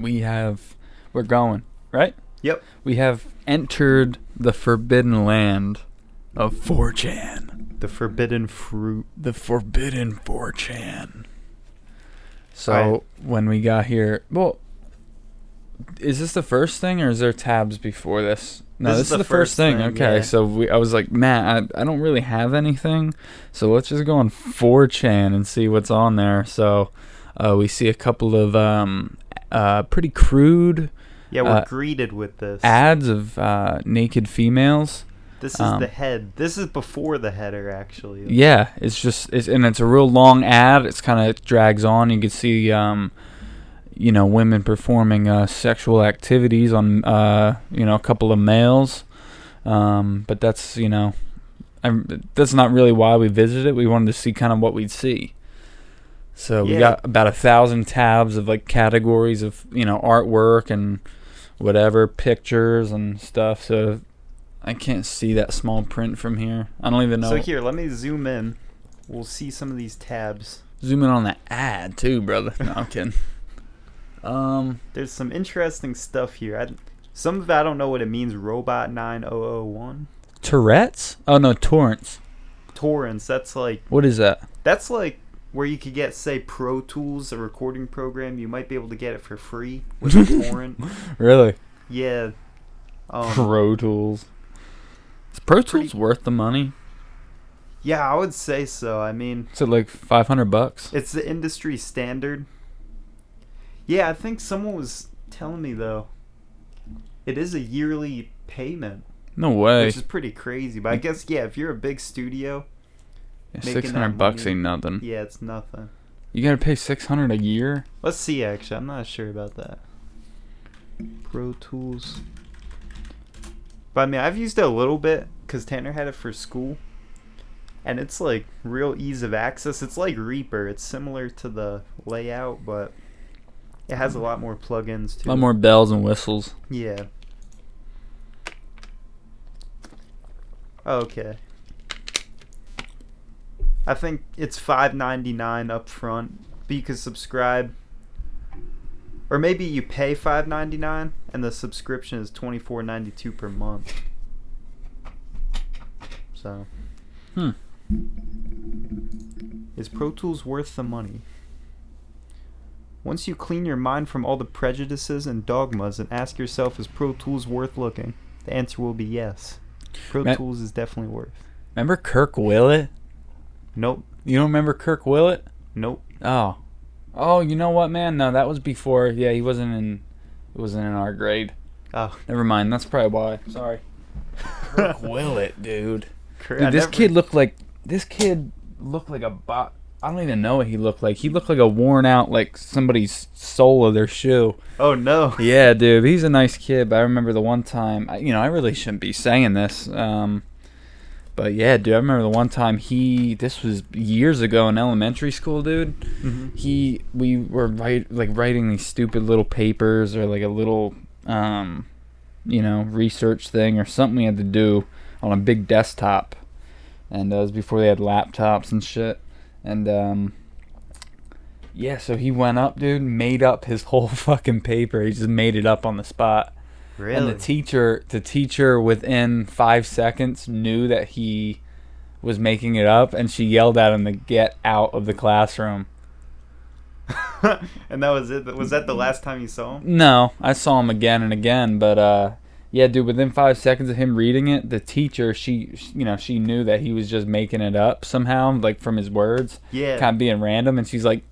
we're going, right? Yep. We have entered the forbidden land of 4chan. The forbidden fruit. The forbidden 4chan. So when we got here, well, is this the first thing or is there tabs before this? No, this is the first thing. Okay, yeah. So I was like, Matt, I don't really have anything, so let's just go on 4chan and see what's on there. So we see a couple of pretty crude. Yeah, we're greeted with this ads of naked females. This is the head. This is before the header, actually. Yeah, it's a real long ad. It's kind of drags on. You can see, women performing sexual activities on, a couple of males. But that's, that's not really why we visited. We wanted to see kind of what we'd see. So we got about 1,000 tabs of like categories of, artwork and whatever, pictures and stuff. So I can't see that small print from here. I don't even know. So here, let me zoom in. We'll see some of these tabs. Zoom in on that ad too, brother. No, I'm kidding. There's some interesting stuff here. Some of it I don't know what it means. Robot 9001. Tourette's? Oh no, torrents. Torrents. That's like. What is that? That's like where you could get, say, Pro Tools, a recording program. You might be able to get it for free with a torrent. Really? Yeah. Pro Tools. Is Pro Tools worth the money? Yeah, I would say so. I mean, is it like $500? It's the industry standard. Yeah, I think someone was telling me though, it is a yearly payment. No way. Which is pretty crazy. But I guess if you're a big studio, $600 ain't nothing. Yeah, it's nothing. You gotta pay $600 a year? Let's see. Actually, I'm not sure about that. Pro Tools. But I mean, I've used it a little bit because Tanner had it for school, and it's like real ease of access. It's like Reaper. It's similar to the layout, but it has a lot more plugins too. A lot more bells and whistles. Yeah. Okay. I think it's $5.99 up front, but you can subscribe. Or maybe you pay $5.99 and the subscription is $24.92 per month. So, is Pro Tools worth the money? Once you clean your mind from all the prejudices and dogmas and ask yourself, is Pro Tools worth looking? The answer will be yes. Pro Tools is definitely worth. Remember Kirk Willett? Nope. You don't remember Kirk Willett? Nope. Oh, you know what, man? No, that was before. Yeah, he wasn't in our grade. Oh. Never mind. That's probably why. Sorry. Kirk Willett, dude. This kid looked like a bot. I don't even know what he looked like. He looked like a worn out, like somebody's sole of their shoe. Oh no. Yeah, dude. He's a nice kid, but I remember the one time. I really shouldn't be saying this. But yeah, dude, I remember the one time this was years ago in elementary school, dude. Mm-hmm. We were writing these stupid little papers or like a little, research thing or something we had to do on a big desktop. And that was before they had laptops and shit. And, so he went up, dude, made up his whole fucking paper. He just made it up on the spot. Really? And the teacher within 5 seconds knew that he was making it up, and she yelled at him to get out of the classroom. And that was it? Was that the last time you saw him? No, I saw him again and again, but yeah, dude, within 5 seconds of him reading it, the teacher, she knew that he was just making it up somehow, like from his words. Yeah. Kind of being random, and she's like,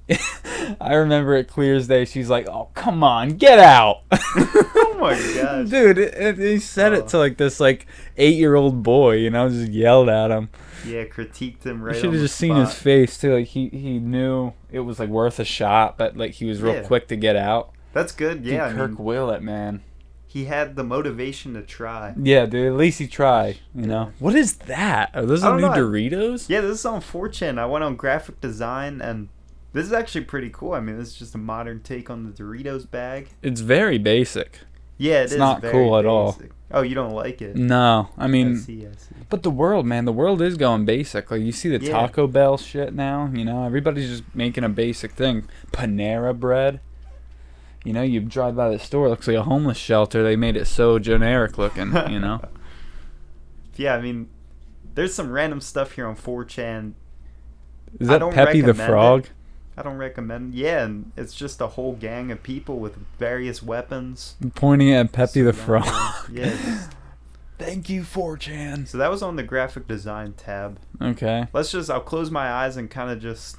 I remember it clear as day, she's like, oh, come on, get out. Oh my gosh. Dude, he said it to like this like 8-year-old boy, just yelled at him. Yeah, critiqued him right. You should have just seen his face too. Like he knew it was like worth a shot, but like he was real quick to get out. That's good. Yeah, dude, Kirk Willett, man. He had the motivation to try. Yeah, dude. At least he tried. What is that? Are those the new Doritos? Yeah, this is on 4chan. I went on graphic design, and this is actually pretty cool. I mean, this is just a modern take on the Doritos bag. It's very basic. Yeah, it's not cool at all. Oh, you don't like it? No, I mean, I see. But the world is going basic. Like you see the Taco Bell shit now. Everybody's just making a basic thing. Panera bread. You know, you drive by the store, it looks like a homeless shelter. They made it so generic looking, you know? Yeah, I mean, there's some random stuff here on 4chan. Is that Peppy the Frog? I don't recommend. Yeah, and it's just a whole gang of people with various weapons. Pointing at Peppy the Frog. Yeah. Just... Thank you, 4chan. So that was on the graphic design tab. Okay. I'll close my eyes and kind of just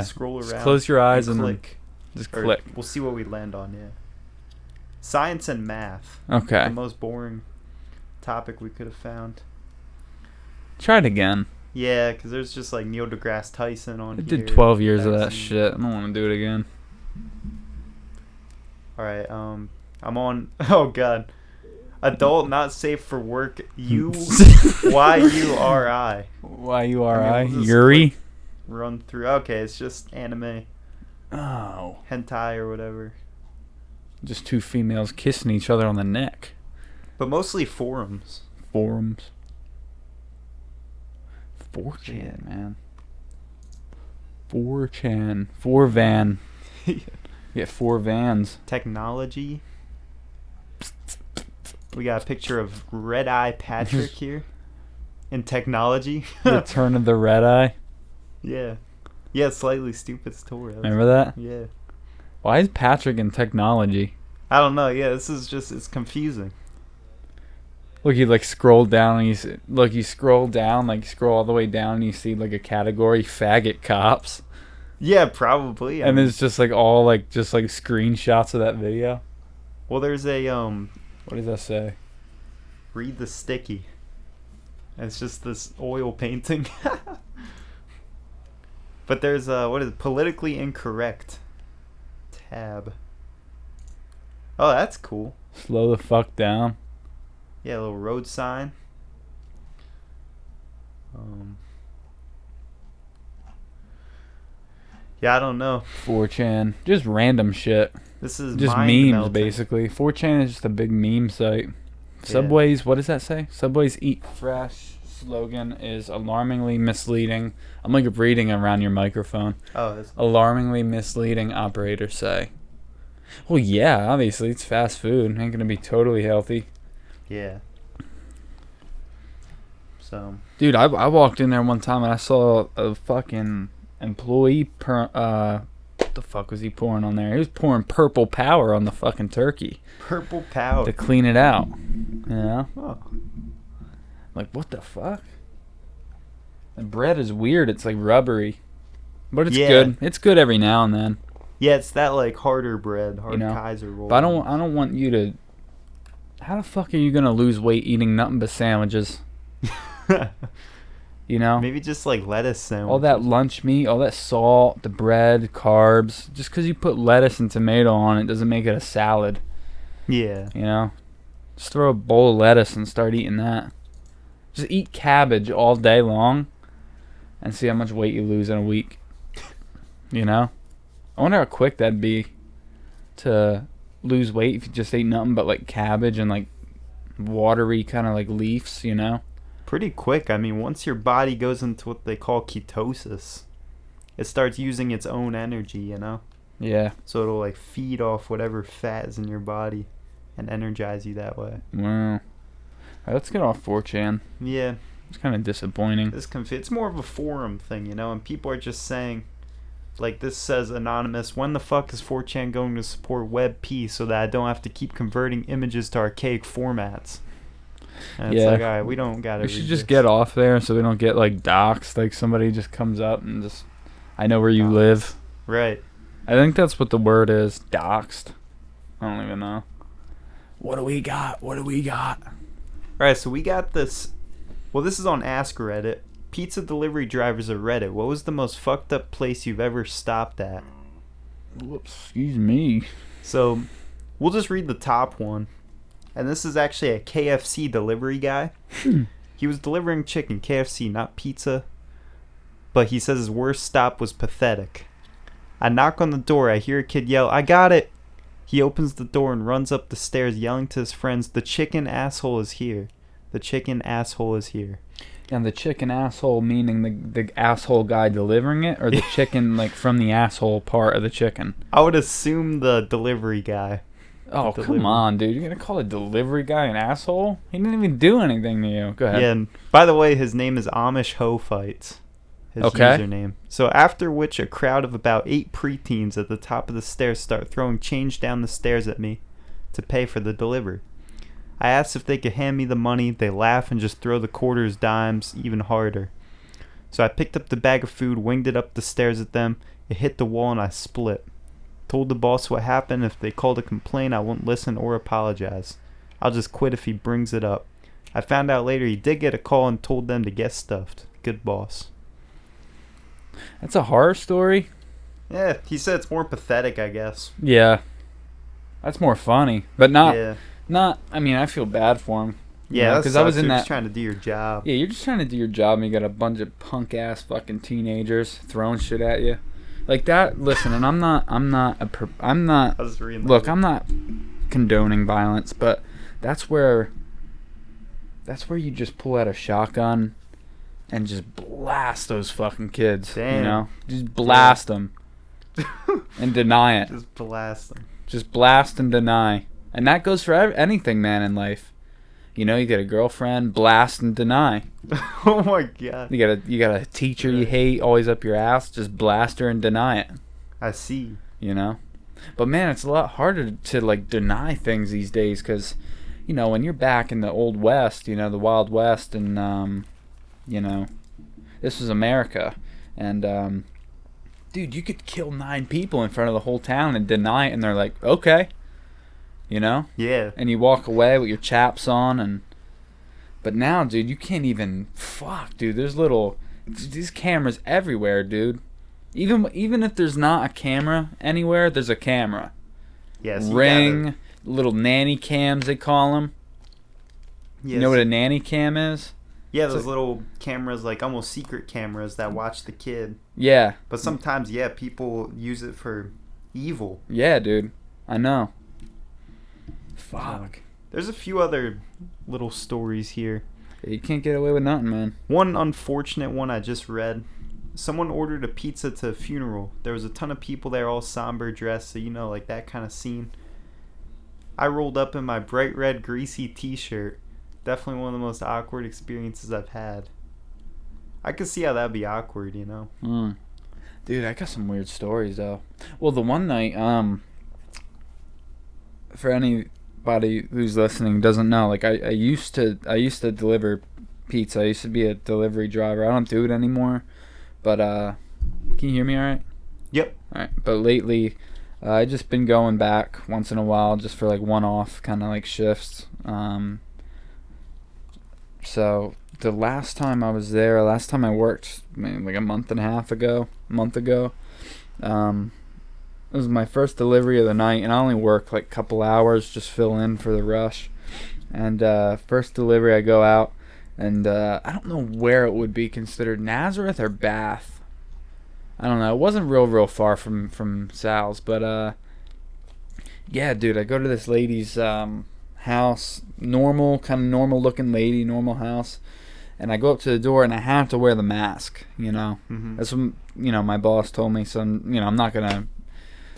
scroll around. Just close your eyes and click. Just click. We'll see what we land on, yeah. Science and math. Okay. The most boring topic we could have found. Try it again. Yeah, because there's just like Neil deGrasse Tyson on here. I did 12 years of that shit. I don't want to do it again. Alright, I'm on... Oh, God. Adult not safe for work. Y-U-R-I. Y-U-R-I? Yuri? Run through. Okay, it's just anime. Oh. Hentai or whatever. Just two females kissing each other on the neck. But mostly forums. 4chan, man. 4chan. 4van. Yeah, 4 vans. Technology. We got a picture of Red Eye Patrick here. In technology. Return of the Red Eye. Yeah. Yeah, Slightly Stupid story. Remember that? Yeah. Why is Patrick in technology? I don't know. Yeah, this is just... It's confusing. Look, you like scroll down and you scroll down, like scroll all the way down and you see like a category, faggot cops. Yeah, probably. And it's just like all like just like screenshots of that video. Well, there's a what does that say? Read the sticky. And it's just this oil painting. But there's what is it? Politically incorrect tab. Oh, that's cool. Slow the fuck down. Yeah, a little road sign. Yeah, I don't know. 4chan, just random shit. This is just memes, basically. 4chan is just a big meme site. Yeah. Subway's, what does that say? Subway's Eat Fresh slogan is alarmingly misleading. I'm like reading around your microphone. Oh, that's alarmingly misleading, operators say. Well, yeah, obviously it's fast food. Ain't gonna be totally healthy. Yeah. So. Dude, I walked in there one time and I saw a fucking employee. What the fuck was he pouring on there? He was pouring purple power on the fucking turkey. Purple power to clean it out. Yeah. Oh. Like, what the fuck? The bread is weird. It's like rubbery, but it's good. It's good every now and then. Yeah, it's that like harder bread, Kaiser roll. But I don't want you to. How the fuck are you gonna lose weight eating nothing but sandwiches? You know? Maybe just like lettuce sandwiches. All that lunch meat, all that salt, the bread, carbs. Just because you put lettuce and tomato on it doesn't make it a salad. Yeah. You know? Just throw a bowl of lettuce and start eating that. Just eat cabbage all day long and see how much weight you lose in a week. You know? I wonder how quick that'd be to lose weight if you just ate nothing but like cabbage and like watery kind of like leaves, you know? Pretty quick. I mean, once your body goes into what they call ketosis, it starts using its own energy, you know? Yeah. So it'll like feed off whatever fat is in your body and energize you that way. Wow. Alright, let's get off 4chan. Yeah. It's kind of disappointing. It's more of a forum thing, you know? And people are just saying, like this says anonymous, when the fuck is 4chan going to support WebP so that I don't have to keep converting images to archaic formats? And it's like, alright, we don't gotta. We should just get off there so we don't get like doxxed. Like somebody just comes up and just, I know where you live. Right. I think that's what the word is, doxxed. I don't even know. What do we got? Alright, so we got this. Well, this is on Ask Reddit. Pizza delivery drivers of Reddit. What was the most fucked up place you've ever stopped at? Whoops, excuse me. So, we'll just read the top one. And this is actually a KFC delivery guy. He was delivering chicken, KFC, not pizza. But he says his worst stop was pathetic. I knock on the door. I hear a kid yell, "I got it!" He opens the door and runs up the stairs yelling to his friends, "The chicken asshole is here. The chicken asshole is here." And the chicken asshole meaning the asshole guy delivering it, or the chicken like from the asshole part of the chicken? I would assume the delivery guy. Oh, come on, dude. You're going to call a delivery guy an asshole? He didn't even do anything to you. Go ahead. Yeah, and by the way, his name is Amish Ho Fights. His username. So after which a crowd of about 8 preteens at the top of the stairs start throwing change down the stairs at me to pay for the delivery. I ask if they could hand me the money. They laugh and just throw the quarters, dimes, even harder. So I picked up the bag of food, winged it up the stairs at them. It hit the wall and I split. Told the boss what happened. If they called a complaint, I won't listen or apologize. I'll just quit if he brings it up. I found out later he did get a call and told them to get stuffed. Good boss. That's a horror story? Yeah, he said it's more pathetic, I guess. Yeah. That's more funny. But not... Yeah. I mean, I feel bad for him. Yeah, because I was in that. Just trying to do your job. Yeah, you're just trying to do your job, and you got a bunch of punk ass fucking teenagers throwing shit at you, like that. Listen, and I'm not. I was reading that. Look, I'm not condoning violence, but that's where you just pull out a shotgun and just blast those fucking kids. Damn. You know, just blast them and deny it. Just blast them. Just blast and deny. And that goes for anything, man, in life. You know, you get a girlfriend, blast and deny. Oh my god. You got a teacher you hate, always up your ass, just blast her and deny it. I see. You know? But man, it's a lot harder to like deny things these days because, you know, when you're back in the old West, you know, the Wild West, and you know, this was America, and dude, you could kill 9 people in front of the whole town and deny it, and they're like, okay. You know? Yeah. And you walk away with your chaps on, but now, dude, you can't even, dude, there's these cameras everywhere, dude. Even if there's not a camera anywhere, there's a camera. Yes. Ring, little nanny cams, they call them. Yes. You know what a nanny cam is? Yeah, those little cameras, like almost secret cameras that watch the kid. Yeah. But sometimes, yeah, people use it for evil. Yeah, dude. I know. Fuck. There's a few other little stories here. You can't get away with nothing, man. One unfortunate one I just read. Someone ordered a pizza to a funeral. There was a ton of people there, all somber dressed, so you know, like that kind of scene. I rolled up in my bright red greasy t-shirt. Definitely one of the most awkward experiences I've had. I could see how that'd be awkward, you know? Dude, I got some weird stories, though. Well, the one night, for anybody who's listening doesn't know, like I used to deliver pizza. I used to be a delivery driver. I don't do it anymore. But can you hear me all right? Yep. All right. But lately, I just been going back once in a while just for like one-off kind of like shifts. So the last time I was there, last time I worked, like a month ago, it was my first delivery of the night, and I only work like a couple hours, just fill in for the rush. And first delivery, I go out, and I don't know where it would be considered, Nazareth or Bath. I don't know. It wasn't real far from Sal's, but yeah, dude, I go to this lady's house, kind of normal looking lady, normal house, and I go up to the door, and I have to wear the mask. You know, that's what my boss told me. So I'm not gonna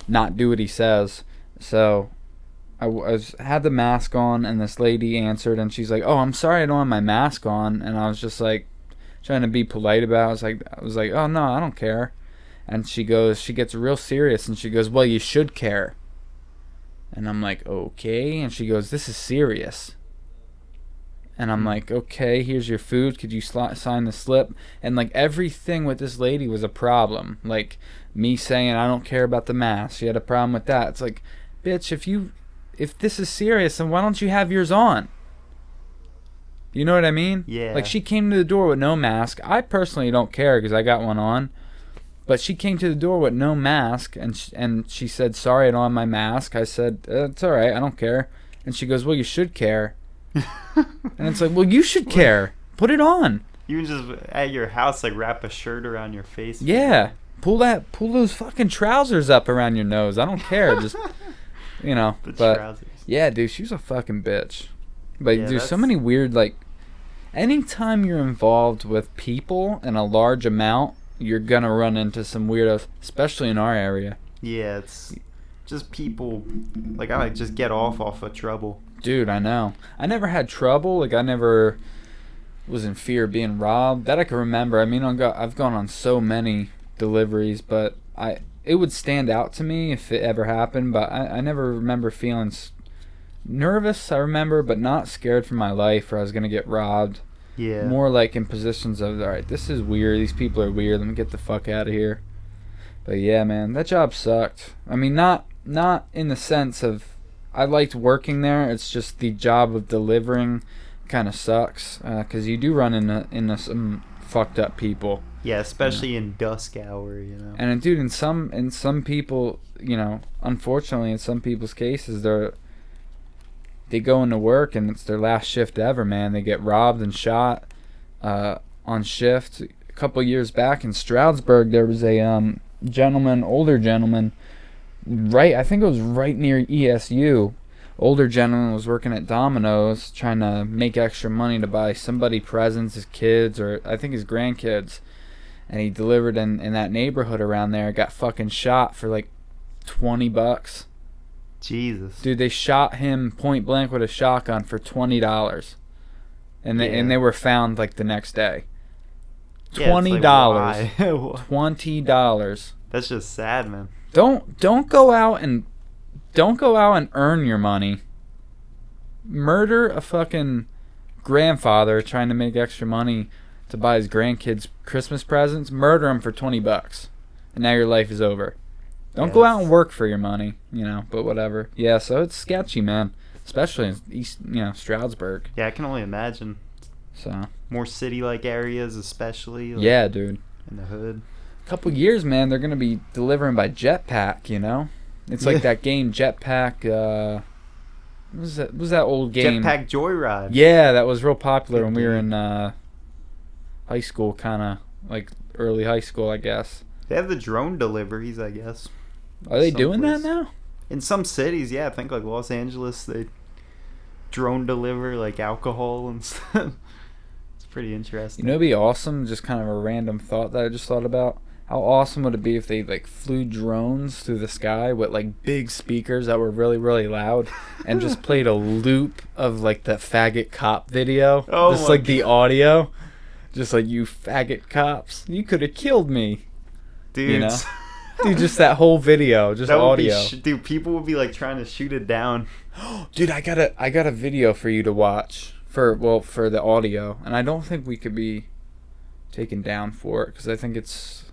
not do what he says. So I had the mask on, and this lady answered, and she's like, "Oh, I'm sorry, I don't have my mask on." And I was just like trying to be polite about it. I was like, "Oh no, I don't care." And she gets real serious, and she goes, "Well, you should care." And I'm like, "Okay." And she goes, "This is serious." And I'm like, "Okay, here's your food. Could you sign the slip?" And like everything with this lady was a problem. Like me saying I don't care about the mask, she had a problem with that. It's like, bitch, if this is serious, then why don't you have yours on? You know what I mean? Yeah. Like, she came to the door with no mask. I personally don't care because I got one on. But she came to the door with no mask, and she said, "Sorry, I don't have my mask." I said, "It's all right, I don't care." And she goes, "Well, you should care." And it's like, well, you should care. Put it on. You can just, at your house, like, wrap a shirt around your face. Yeah. Pull those fucking trousers up around your nose. I don't care. Just, you know. The but trousers. Yeah, dude, she was a fucking bitch. But yeah, there's so many weird, like, anytime you're involved with people in a large amount, you're gonna run into some weirdos, especially in our area. Yeah, it's just people. Like, I like just get off of trouble. Dude, I know. I never had trouble. Like, I never was in fear of being robbed. That I can remember. I mean, I've gone on so many deliveries, but it would stand out to me if it ever happened. But I never remember feeling nervous. I remember, but not scared for my life or I was gonna get robbed. Yeah. More like in positions of, all right, this is weird. These people are weird. Let me get the fuck out of here. But yeah, man, that job sucked. I mean, not in the sense of I liked working there. It's just the job of delivering kind of sucks because you do run into some fucked up people. Yeah, especially in dusk hour, you know. And dude, in some people, you know, unfortunately, in some people's cases, they go into work and it's their last shift ever, man. They get robbed and shot on shift. A couple years back in Stroudsburg, there was a older gentleman, I think it was right near ESU. Older gentleman was working at Domino's, trying to make extra money to buy somebody presents, his kids, or I think his grandkids. And he delivered in that neighborhood around there, got fucking shot for like $20. Jesus. Dude, they shot him point blank with a shotgun for $20. And they were found like the next day. $20. Like, $20. That's just sad, man. Don't go out and earn your money. Murder a fucking grandfather trying to make extra money to buy his grandkids Christmas presents. Murder him for $20, and now your life is over. Don't go out and work for your money, you know. But whatever. Yeah, so it's sketchy, man. Especially in East, Stroudsburg. Yeah, I can only imagine. So more city-like areas, especially. Like, yeah, dude. In the hood. Couple years, man, they're gonna be delivering by jetpack. You know, it's like that game Jetpack. What was that old game? Jetpack Joyride. Yeah, that was real popular when we were in high school, kind of like early high school, I guess. They have the drone deliveries, I guess. Are they doing that now? In some cities, yeah. I think like Los Angeles, they drone deliver like alcohol and stuff. It's pretty interesting. You know, it'd be awesome. Just kind of a random thought that I just thought about. How awesome would it be if they like flew drones through the sky with like big speakers that were really, really loud and just played a loop of like the faggot cop video? Oh, just like the audio. Just like, you faggot cops, you could have killed me. Dude. You know? Dude, just that whole video, just audio. Dude, people would be like trying to shoot it down. Dude, I got a video for you to watch for the audio, and I don't think we could be taken down for it because I think it's.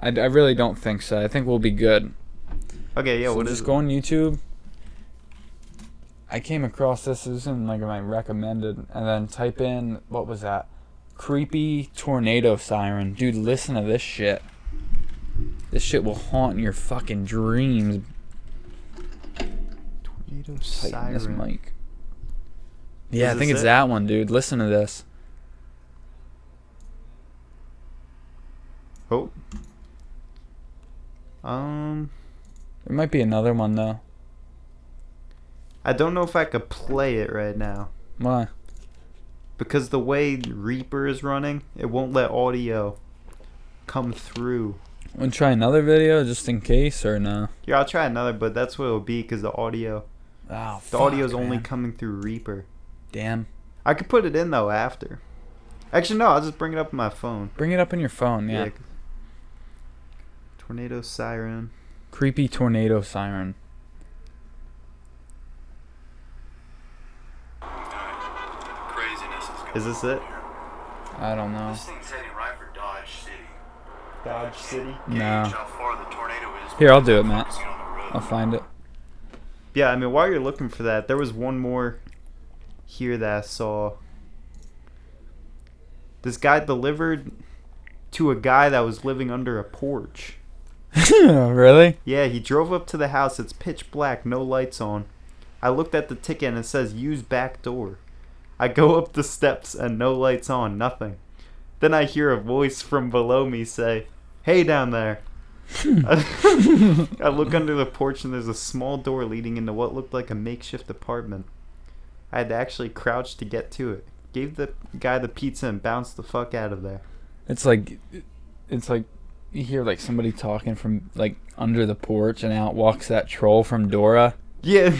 I really don't think so. I think we'll be good. Okay, yeah. So what just is it? go on YouTube. I came across this. It was in like my recommended, and then type in, what was that? Creepy tornado siren. Dude, listen to this shit. This shit will haunt your fucking dreams. Tornado Tighten siren. this mic. Yeah, I Is think this it's it? that one, dude. Listen to this. Oh. There might be another one though. I don't know if I could play it right now. Why? Because the way Reaper is running, it won't let audio come through. Want to try another video just in case, or no? Yeah, I'll try another, but that's what it'll be because the audio. Oh, The audio's only coming through Reaper. Damn. I could put it in though after. Actually, no, I'll just bring it up on my phone. Bring it up on your phone, yeah. Tornado siren. Creepy tornado siren. Craziness Is this it? I don't know. This thing's heading right for Dodge City. Dodge City? No. Gauge how far the tornado is. Here, I'll do it, Matt. Focusing on the road. I'll find it. Yeah, I mean, while you're looking for that, there was one more here that I saw. This guy delivered to a guy that was living under a porch. Really? Yeah, he drove up to the house. It's pitch black, no lights on. I looked at the ticket and it says use back door. I go up the steps and no lights on, nothing. Then I hear a voice from below me say, "Hey down there." I look under the porch and there's a small door leading into what looked like a makeshift apartment. I had to actually crouch to get to it. Gave the guy the pizza and bounced the fuck out of there. It's like you hear like somebody talking from like under the porch, and out walks that troll from Dora. Yeah.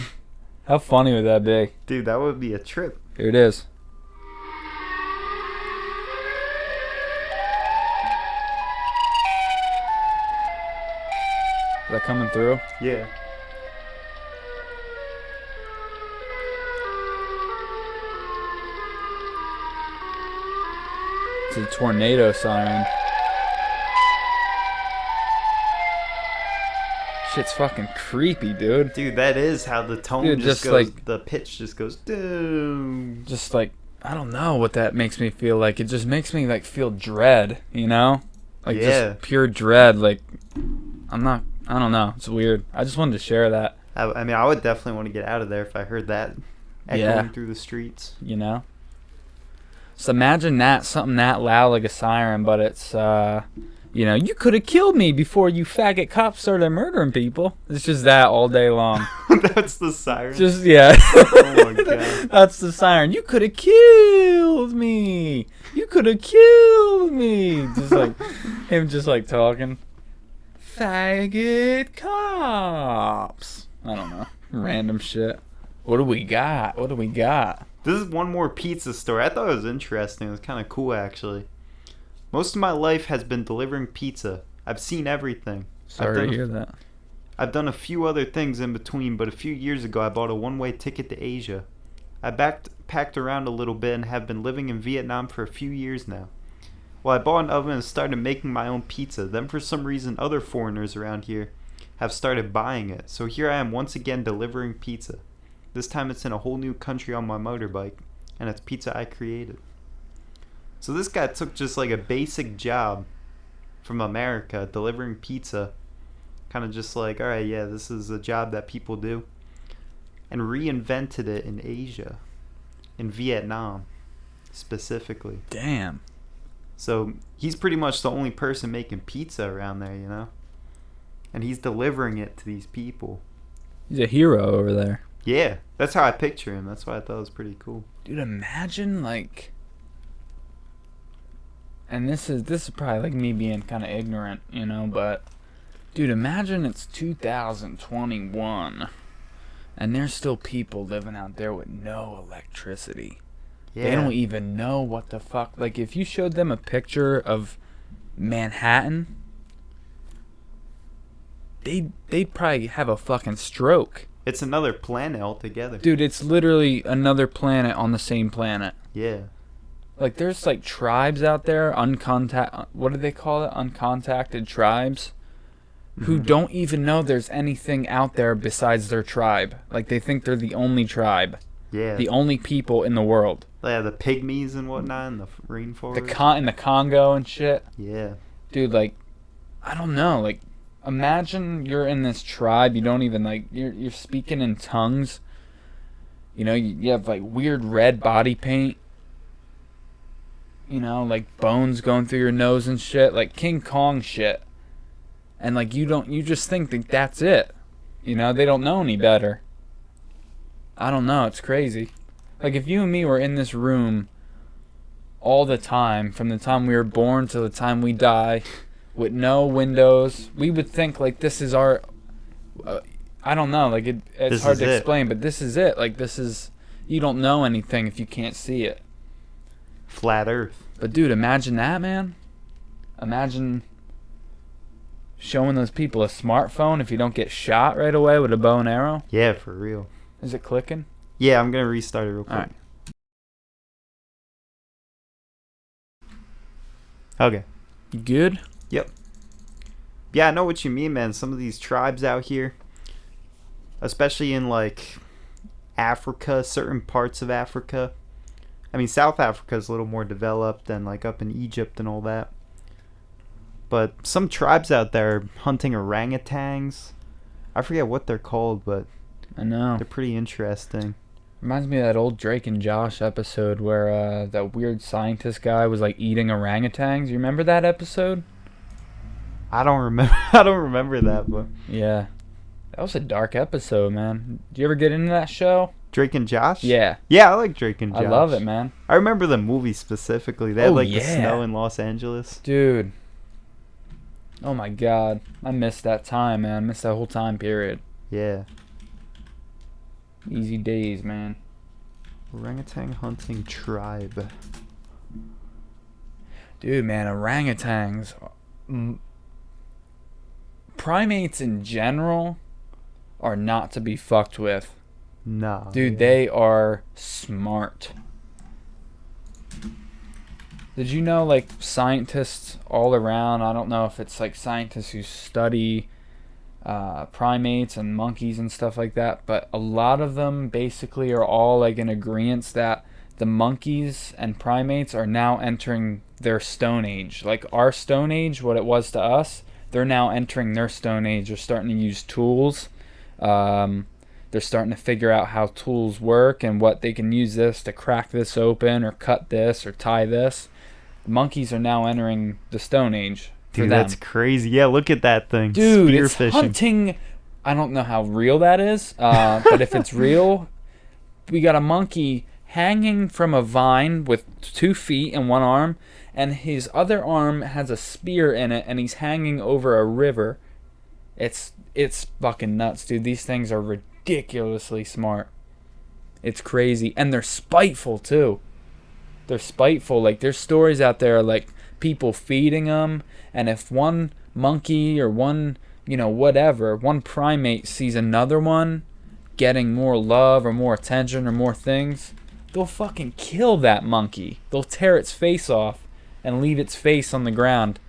How funny would that be? Dude, that would be a trip. Here it is. Is that coming through? Yeah. It's a tornado siren. Shit's fucking creepy, dude. Dude, that is how the tone Dude, just just goes. like- The pitch just goes. Doom. Just like, I don't know what that makes me feel like. It just makes me like feel dread, you know? Like Yeah. just pure dread. Like, I don't know. It's weird. I just wanted to share that, I mean, I would definitely want to get out of there if I heard that echoing Yeah. through the streets. you know? So imagine that, something that loud like a siren, but it's, you know, you could have killed me before you faggot cops started murdering people. It's just that all day long. That's the siren. Just, yeah. Oh my God. That's the siren. You could have killed me. You could have killed me. Just like, him just like talking. Faggot cops. I don't know. Random shit. What do we got? What do we got? This is one more pizza story. I thought it was interesting. It was kind of cool, actually. Most of my life has been delivering pizza. I've seen everything. Sorry to hear that. I've done a few other things in between, but a few years ago I bought a one-way ticket to Asia. I packed around a little bit and have been living in Vietnam for a few years now. Well, I bought an oven and started making my own pizza. Then for some reason other foreigners around here have started buying it. So here I am once again delivering pizza. This time it's in a whole new country on my motorbike, and it's pizza I created. So this guy took just like a basic job from America, delivering pizza, kind of just like, alright, yeah, this is a job that people do, and reinvented it in Asia, in Vietnam, specifically. Damn. So he's pretty much the only person making pizza around there, you know? And he's delivering it to these people. He's a hero over there. Yeah, that's how I picture him. That's why I thought it was pretty cool. Dude, imagine like, and this is probably like me being kind of ignorant, you know, but dude, imagine it's 2021 and there's still people living out there with no electricity. Yeah. They don't even know what the fuck. Like, if you showed them a picture of Manhattan, they'd probably have a fucking stroke. It's another planet altogether. Dude, it's literally another planet on the same planet. Yeah. Like, there's like tribes out there, what do they call it? Uncontacted tribes, who don't even know there's anything out there besides their tribe. Like, they think they're the only tribe, Yeah. the only people in the world. Yeah, the pygmies and whatnot in the rainforest. In the Congo and shit. Yeah. Dude, like, I don't know, like, imagine you're in this tribe, you don't even, like, you're speaking in tongues, you know, you have, like, weird red body paint, you know, like, bones going through your nose and shit, like, King Kong shit, and, like, you just think that that's it, you know, they don't know any better. I don't know, it's crazy. Like, if you and me were in this room all the time, from the time we were born to the time we die, with no windows, we would think like this is our I don't know, like it's hard to explain, but this is it. Like, this is, you don't know anything if you can't see it. Flat Earth. But dude, imagine that, man. Imagine showing those people a smartphone if you don't get shot right away with a bow and arrow. Yeah, for real. Is it clicking? Yeah, I'm gonna restart it real quick. All right. Okay. You good? Yep. Yeah, I know what you mean, man. Some of these tribes out here, especially in like Africa, certain parts of Africa. I mean, South Africa is a little more developed than like up in Egypt and all that. But some tribes out there are hunting orangutans. I forget what they're called, but I know. they're pretty interesting. Reminds me of that old Drake and Josh episode where that weird scientist guy was like eating orangutans. You remember that episode? I don't remember. I don't remember that, but Yeah. That was a dark episode, man. Did you ever get into that show? Drake and Josh? Yeah. Yeah, I like Drake and Josh. I love it, man. I remember the movie specifically. They had Oh, the yeah. snow in Los Angeles. Dude. Oh my god. I missed that time, man. I missed that whole time period. Yeah. Easy days, man. Orangutan hunting tribe. Dude, man, orangutans. Primates in general are not to be fucked with. Nah. Dude, they are smart. Did you know, like, scientists all around, I don't know if it's, like, scientists who study primates and monkeys and stuff like that, but a lot of them basically are all, like, in agreement that the monkeys and primates are now entering their Stone Age. Like, our Stone Age, what it was to us, they're now entering their Stone Age. They're starting to use tools. They're starting to figure out how tools work and what they can use this to crack this open or cut this or tie this. The monkeys are now entering the Stone Age. Dude, that's crazy. Yeah, look at that thing. Dude, it's Spearfishing. hunting. I don't know how real that is, but if it's real, we got a monkey hanging from a vine with 2 feet and 1 arm, and his other arm has a spear in it, and he's hanging over a river. It's fucking nuts, dude. These things are ridiculously smart. It's crazy, and they're spiteful too. They're spiteful. Like, there's stories out there like people feeding them, and if one monkey or one, whatever, one primate sees another one getting more love or more attention or more things, they'll fucking kill that monkey. They'll tear its face off and leave its face on the ground.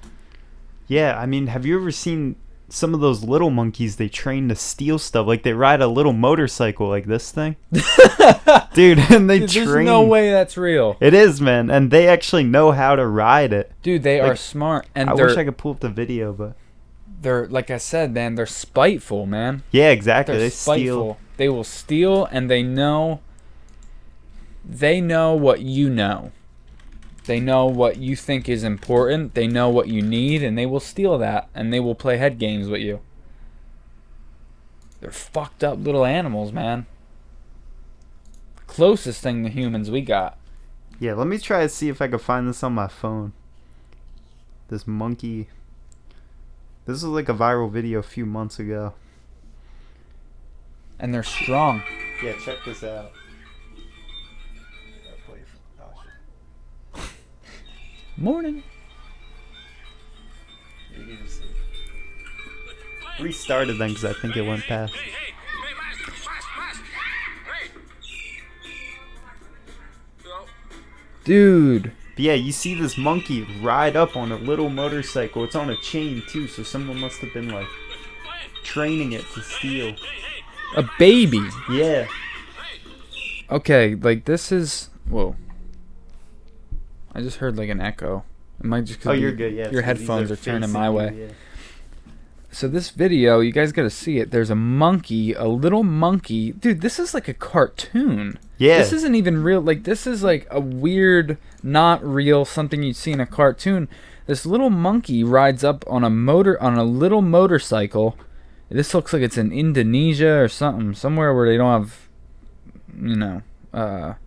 Yeah, I mean, have you ever seen some of those little monkeys they train to steal stuff? Like, they ride a little motorcycle like this thing. Dude, and they train. There's no way that's real. It is, man, and they actually know how to ride it. Dude, they are smart. And I wish I could pull up the video, but they're, like I said, man, they're spiteful, man. yeah, exactly. They're spiteful. Steal. They will steal, and they know what you know. They know what you think is important. They know what you need, and they will steal that, and they will play head games with you. They're fucked up little animals, man. Closest thing to humans we got. Yeah, let me try to see if I can find this on my phone. This monkey. This was like a viral video a few months ago. And they're strong. Yeah, check this out. Morning. Restarted then because I think it went past. Dude. But yeah, you see this monkey ride up on a little motorcycle. It's on a chain too, so someone must have been like training it to steal. A baby. Yeah. Okay, like this is... Whoa. I just heard like an echo. It might just 'cause you're good, yeah. your so headphones are turning my facing way. you, yeah. So this video, you guys gotta see it. There's a monkey, a little monkey. Dude, this is like a cartoon. Yeah. This isn't even real. Like, this is like a weird, not real, something you'd see in a cartoon. This little monkey rides up on a little motorcycle. This looks like it's in Indonesia or something. Somewhere where they don't have,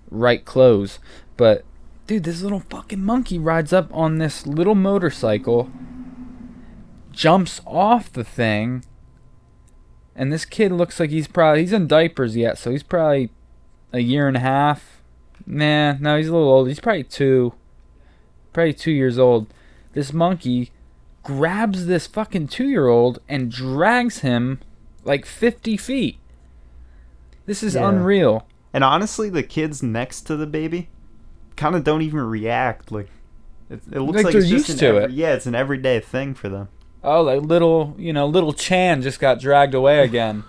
right clothes. But, dude, this little fucking monkey rides up on this little motorcycle, jumps off the thing, and this kid looks like he's in diapers yet, so he's probably a year and a half. Nah, no, he's a little old. He's probably 2 years old. This monkey grabs this fucking 2-year-old and drags him like 50 feet. This is unreal. And honestly, the kids next to the baby kind of don't even react. Like, it looks like they're it's just used to it. Yeah, it's an everyday thing for them. Oh, like little Chan just got dragged away again,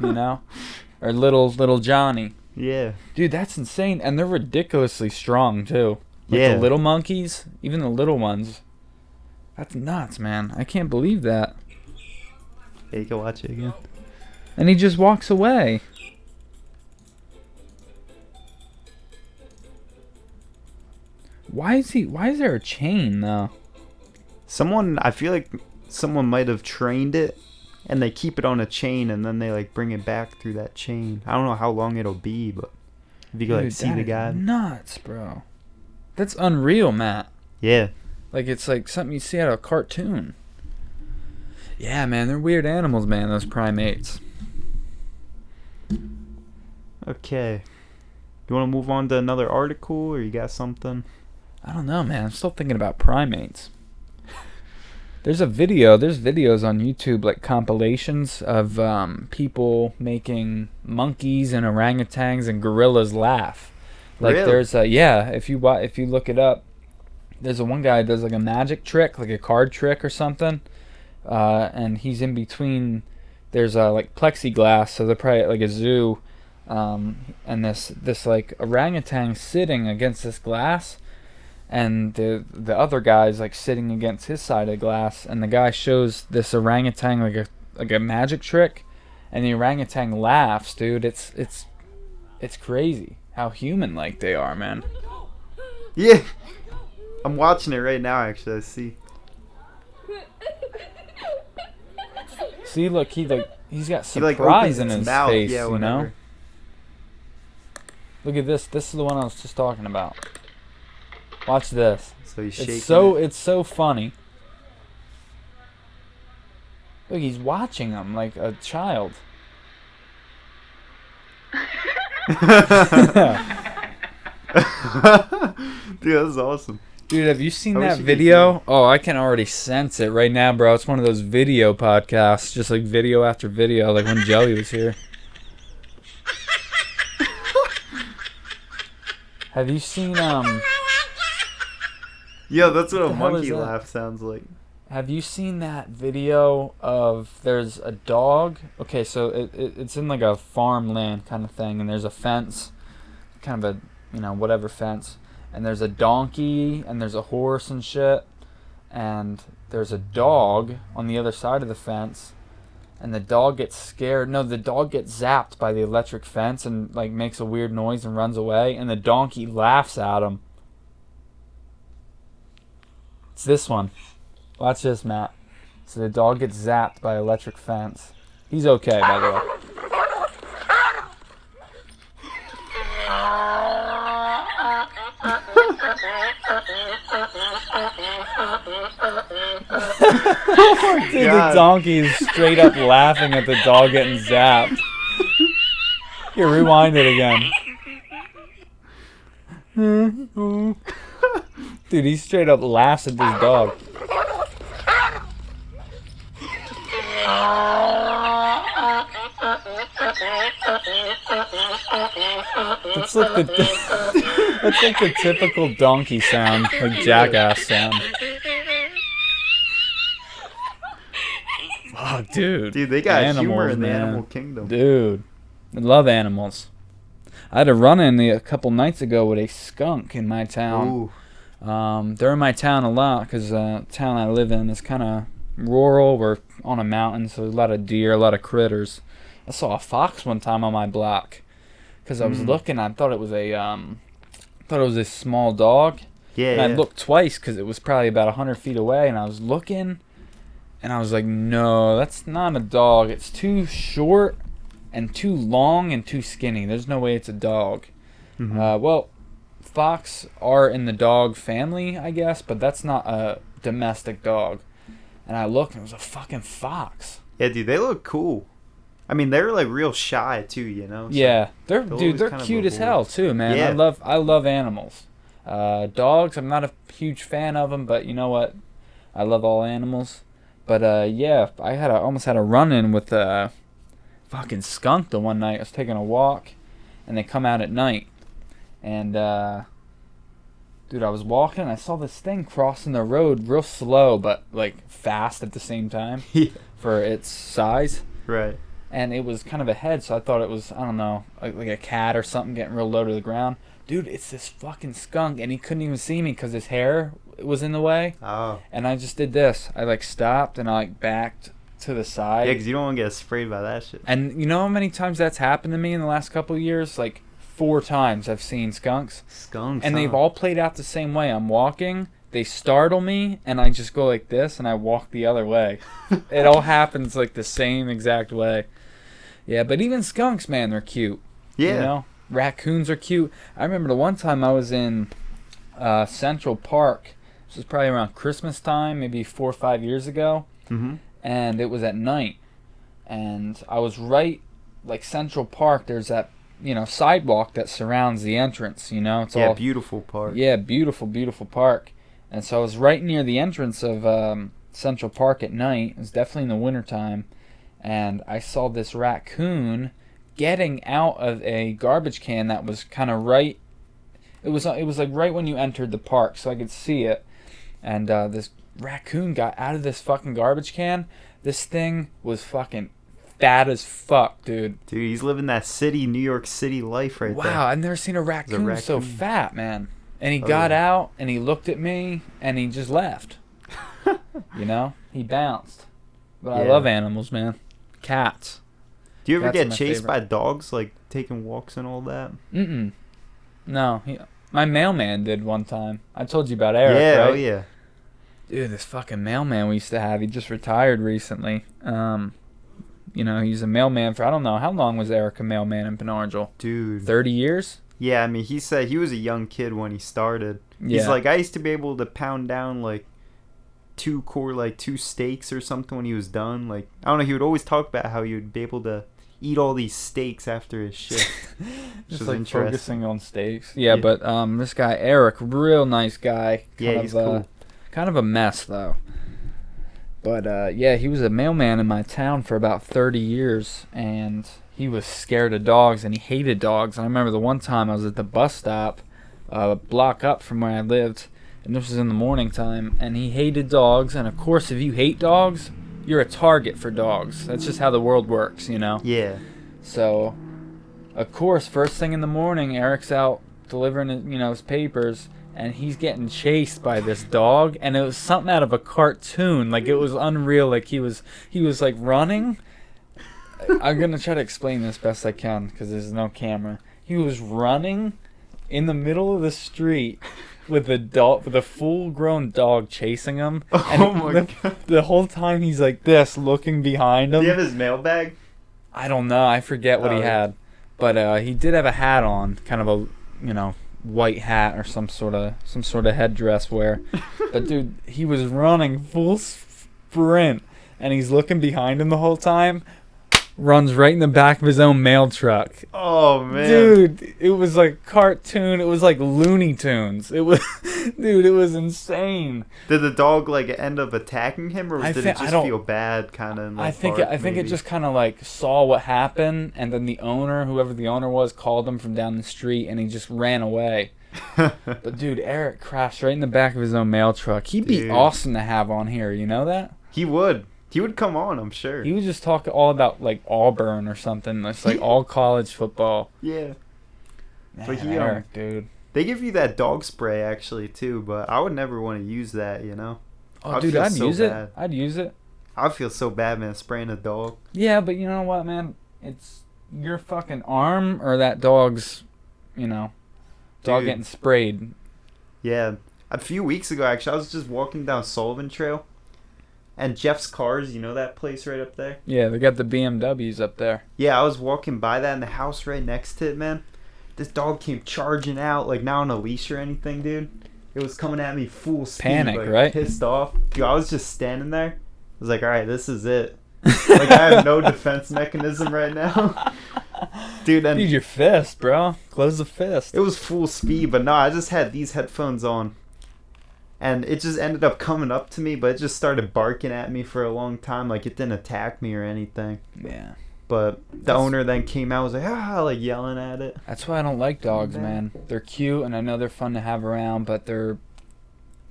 or little Johnny. Yeah. Dude, that's insane. And they're ridiculously strong, too. Like Yeah. the little monkeys, even the little ones. That's nuts, man. I can't believe that. Yeah, you can watch it again. And he just walks away. Why is there a chain, though? I feel like someone might have trained it and they keep it on a chain, and then they like bring it back through that chain. I don't know how long it'll be, but if you could like Dude, see that the is guy. nuts, bro. That's unreal, Matt. Yeah. Like, it's like something you see out of a cartoon. Yeah, man, they're weird animals, man, those primates. Okay. You want to move on to another article, or you got something? I don't know, man. I'm still thinking about primates. There's videos on YouTube, like compilations of people making monkeys and orangutans and gorillas laugh. Like, Really? there's if you look it up, there's one guy that does like a magic trick, like a card trick or something, and he's in between. There's like plexiglass, so they're probably at like a zoo, and this like orangutan sitting against this glass, and the other guy's like sitting against his side of the glass, and the guy shows this orangutan like a magic trick, and the orangutan laughs, dude. It's crazy how human like they are, man. Yeah. I'm watching it right now, actually. I see. See, look, he's got He like surprise opens in its his mouth, face, yeah, you whenever. know. Look at this. This is the one I was just talking about. Watch this. So he's shaking. It's so funny. Look, he's watching him like a child. Dude, that's awesome. Dude, have you seen I wish that you could video? Oh, I can already sense it right now, bro. It's one of those video podcasts, just like video after video, like when Joey was here. Have you seen Yeah, that's what What a the hell monkey is that? laugh sounds like. Have you seen that video of there's a dog? Okay, so it's in like a farmland kind of thing, and there's a fence, kind of a whatever fence, and there's a donkey and there's a horse and shit, and there's a dog on the other side of the fence, and the dog gets scared. No, the dog gets zapped by the electric fence and like makes a weird noise and runs away, and the donkey laughs at him. It's this one. Watch this, Matt. So the dog gets zapped by electric fence. He's okay, by the way. Dude, the donkey is straight up laughing at the dog getting zapped. Here, rewind it again. Dude, he straight up laughs at this dog. That's like the typical donkey sound, like jackass sound. Fuck, dude. Dude, they got Animals, humor in the man. animal kingdom. Dude, I love animals. I had a run-in a couple nights ago with a skunk in my town. Ooh. They're in my town a lot because the town I live in is kind of rural. We're on a mountain, so there's a lot of deer, a lot of critters. I saw a fox one time on my block because I was looking. I thought it was a small dog. Yeah. And I looked twice because it was probably about 100 feet away, and I was looking, and I was like, no, that's not a dog. It's too short and too long and too skinny. There's no way it's a dog. Well, fox are in the dog family, I guess, but that's not a domestic dog. And I looked, and it was a fucking fox. Yeah, dude, they look cool. I mean, they're like real shy too, you know. So Yeah, they're always they're kind of cute as avoid. hell too, man. Yeah. I love animals. Dogs, I'm not a huge fan of them, but you know what? I love all animals. But yeah, I almost had a run-in with a fucking skunk the one night. I was taking a walk, and they come out at night, and dude, I was walking, and I saw this thing crossing the road real slow, but like fast at the same time Yeah. for its size. Right. And it was kind of ahead, so I thought it was, I don't know, like a cat or something getting real low to the ground. Dude, it's this fucking skunk, and he couldn't even see me because his hair was in the way. Oh. And I just did this. I like stopped, and I like backed to the side. Yeah, because you don't want to get sprayed by that shit. And you know how many times that's happened to me in the last couple of years? Like 4 times I've seen skunks. Skunks. And they've all played out the same way. I'm walking, they startle me, and I just go like this, and I walk the other way. It all happens like the same exact way. Yeah, but even skunks, man, they're cute. Yeah. You know? Raccoons are cute. I remember the one time I was in Central Park. This was probably around Christmas time, maybe 4 or 5 years ago. Mm-hmm. And it was at night. And I was right, like Central Park, there's that, you know, sidewalk that surrounds the entrance, you know? It's all beautiful park. Yeah, beautiful, beautiful park. And so I was right near the entrance of Central Park at night. It was definitely in the wintertime. And I saw this raccoon getting out of a garbage can that was kind of right. It was like right when you entered the park, so I could see it. And this raccoon got out of this fucking garbage can. This thing was fucking fat as fuck, dude. Dude, he's living that New York City life right there. Wow, I've never seen a raccoon so fat, man. And he got out, and he looked at me, and he just left. You know? He bounced. But I love animals, man. Cats. Do you ever Cats get are my chased favorite. by dogs, like taking walks and all that? Mm-mm. No. My mailman did one time. I told you about Eric, Yeah, right? oh yeah. Dude, this fucking mailman we used to have, he just retired recently. You know, he's a mailman for, I don't know, how long was Eric a mailman in Penargil? Dude. 30 years? Yeah, I mean, he said he was a young kid when he started. Yeah. He's like, I used to be able to pound down, like, two steaks or something when he was done. Like, I don't know, he would always talk about how he would be able to eat all these steaks after his shift. Just like focusing on steaks. Yeah, but this guy, Eric, real nice guy. He's cool. Kind of a mess, though. But, yeah, he was a mailman in my town for about 30 years, and he was scared of dogs, and he hated dogs. And I remember the one time I was at the bus stop, a block up from where I lived, and this was in the morning time, and he hated dogs. And, of course, if you hate dogs, you're a target for dogs. That's just how the world works, you know? Yeah. So, of course, first thing in the morning, Eric's out delivering, his papers, and he's getting chased by this dog, and it was something out of a cartoon. Like, it was unreal. Like, he was like running. I'm gonna try to explain this best I can because there's no camera. He was running in the middle of the street with a full-grown dog chasing him. And Oh my God. The whole time he's like this, looking behind him. Do you have his mailbag? I don't know. I forget what he had, but he did have a hat on, kind of a white hat or some sort of headdress wear. But dude, he was running full sprint, and he's looking behind him the whole time. Runs right in the back of his own mail truck. Oh man, Dude, it was like cartoon. It was like Looney Tunes. It was, dude, it was insane. Did the dog like end up attacking him, or did it I just don't- feel bad, kind of? I think it just kind of like saw what happened, and then the owner, whoever the owner was, called him from down the street, and he just ran away. But dude, Eric crashed right in the back of his own mail truck. He'd be Dude. awesome to have on here. You know that? He would come on, I'm sure. He would just talk all about like Auburn or something. It's like all college football. Yeah. Man, But he, Eric, dude. They give you that dog spray actually too, but I would never want to use that, you know. Oh, I'd dude, feel I'd so use bad. it. I'd use it. I feel so bad, man, spraying a dog. Yeah, but you know what, man? It's your fucking arm or that dog's, dog Dude. getting sprayed. Yeah. A few weeks ago, actually, I was just walking down Sullivan Trail, and Jeff's Cars, you know that place right up there? Yeah, they got the BMWs up there. Yeah, I was walking by that in the house right next to it, man. This dog came charging out, like not on a leash or anything, dude. It was coming at me full speed, Panic, like, right? pissed off. Dude, I was just standing there. I was like, all right, this is it. Like, I have no defense mechanism right now. Dude, and Use your fist, bro. Close the fist. it was full speed, but no, I just had these headphones on. And it just ended up coming up to me, but it just started barking at me for a long time. Like, it didn't attack me or anything. Yeah. But the owner then came out, was like, like yelling at it. That's why I don't like dogs, man. They're cute, and I know they're fun to have around, but they're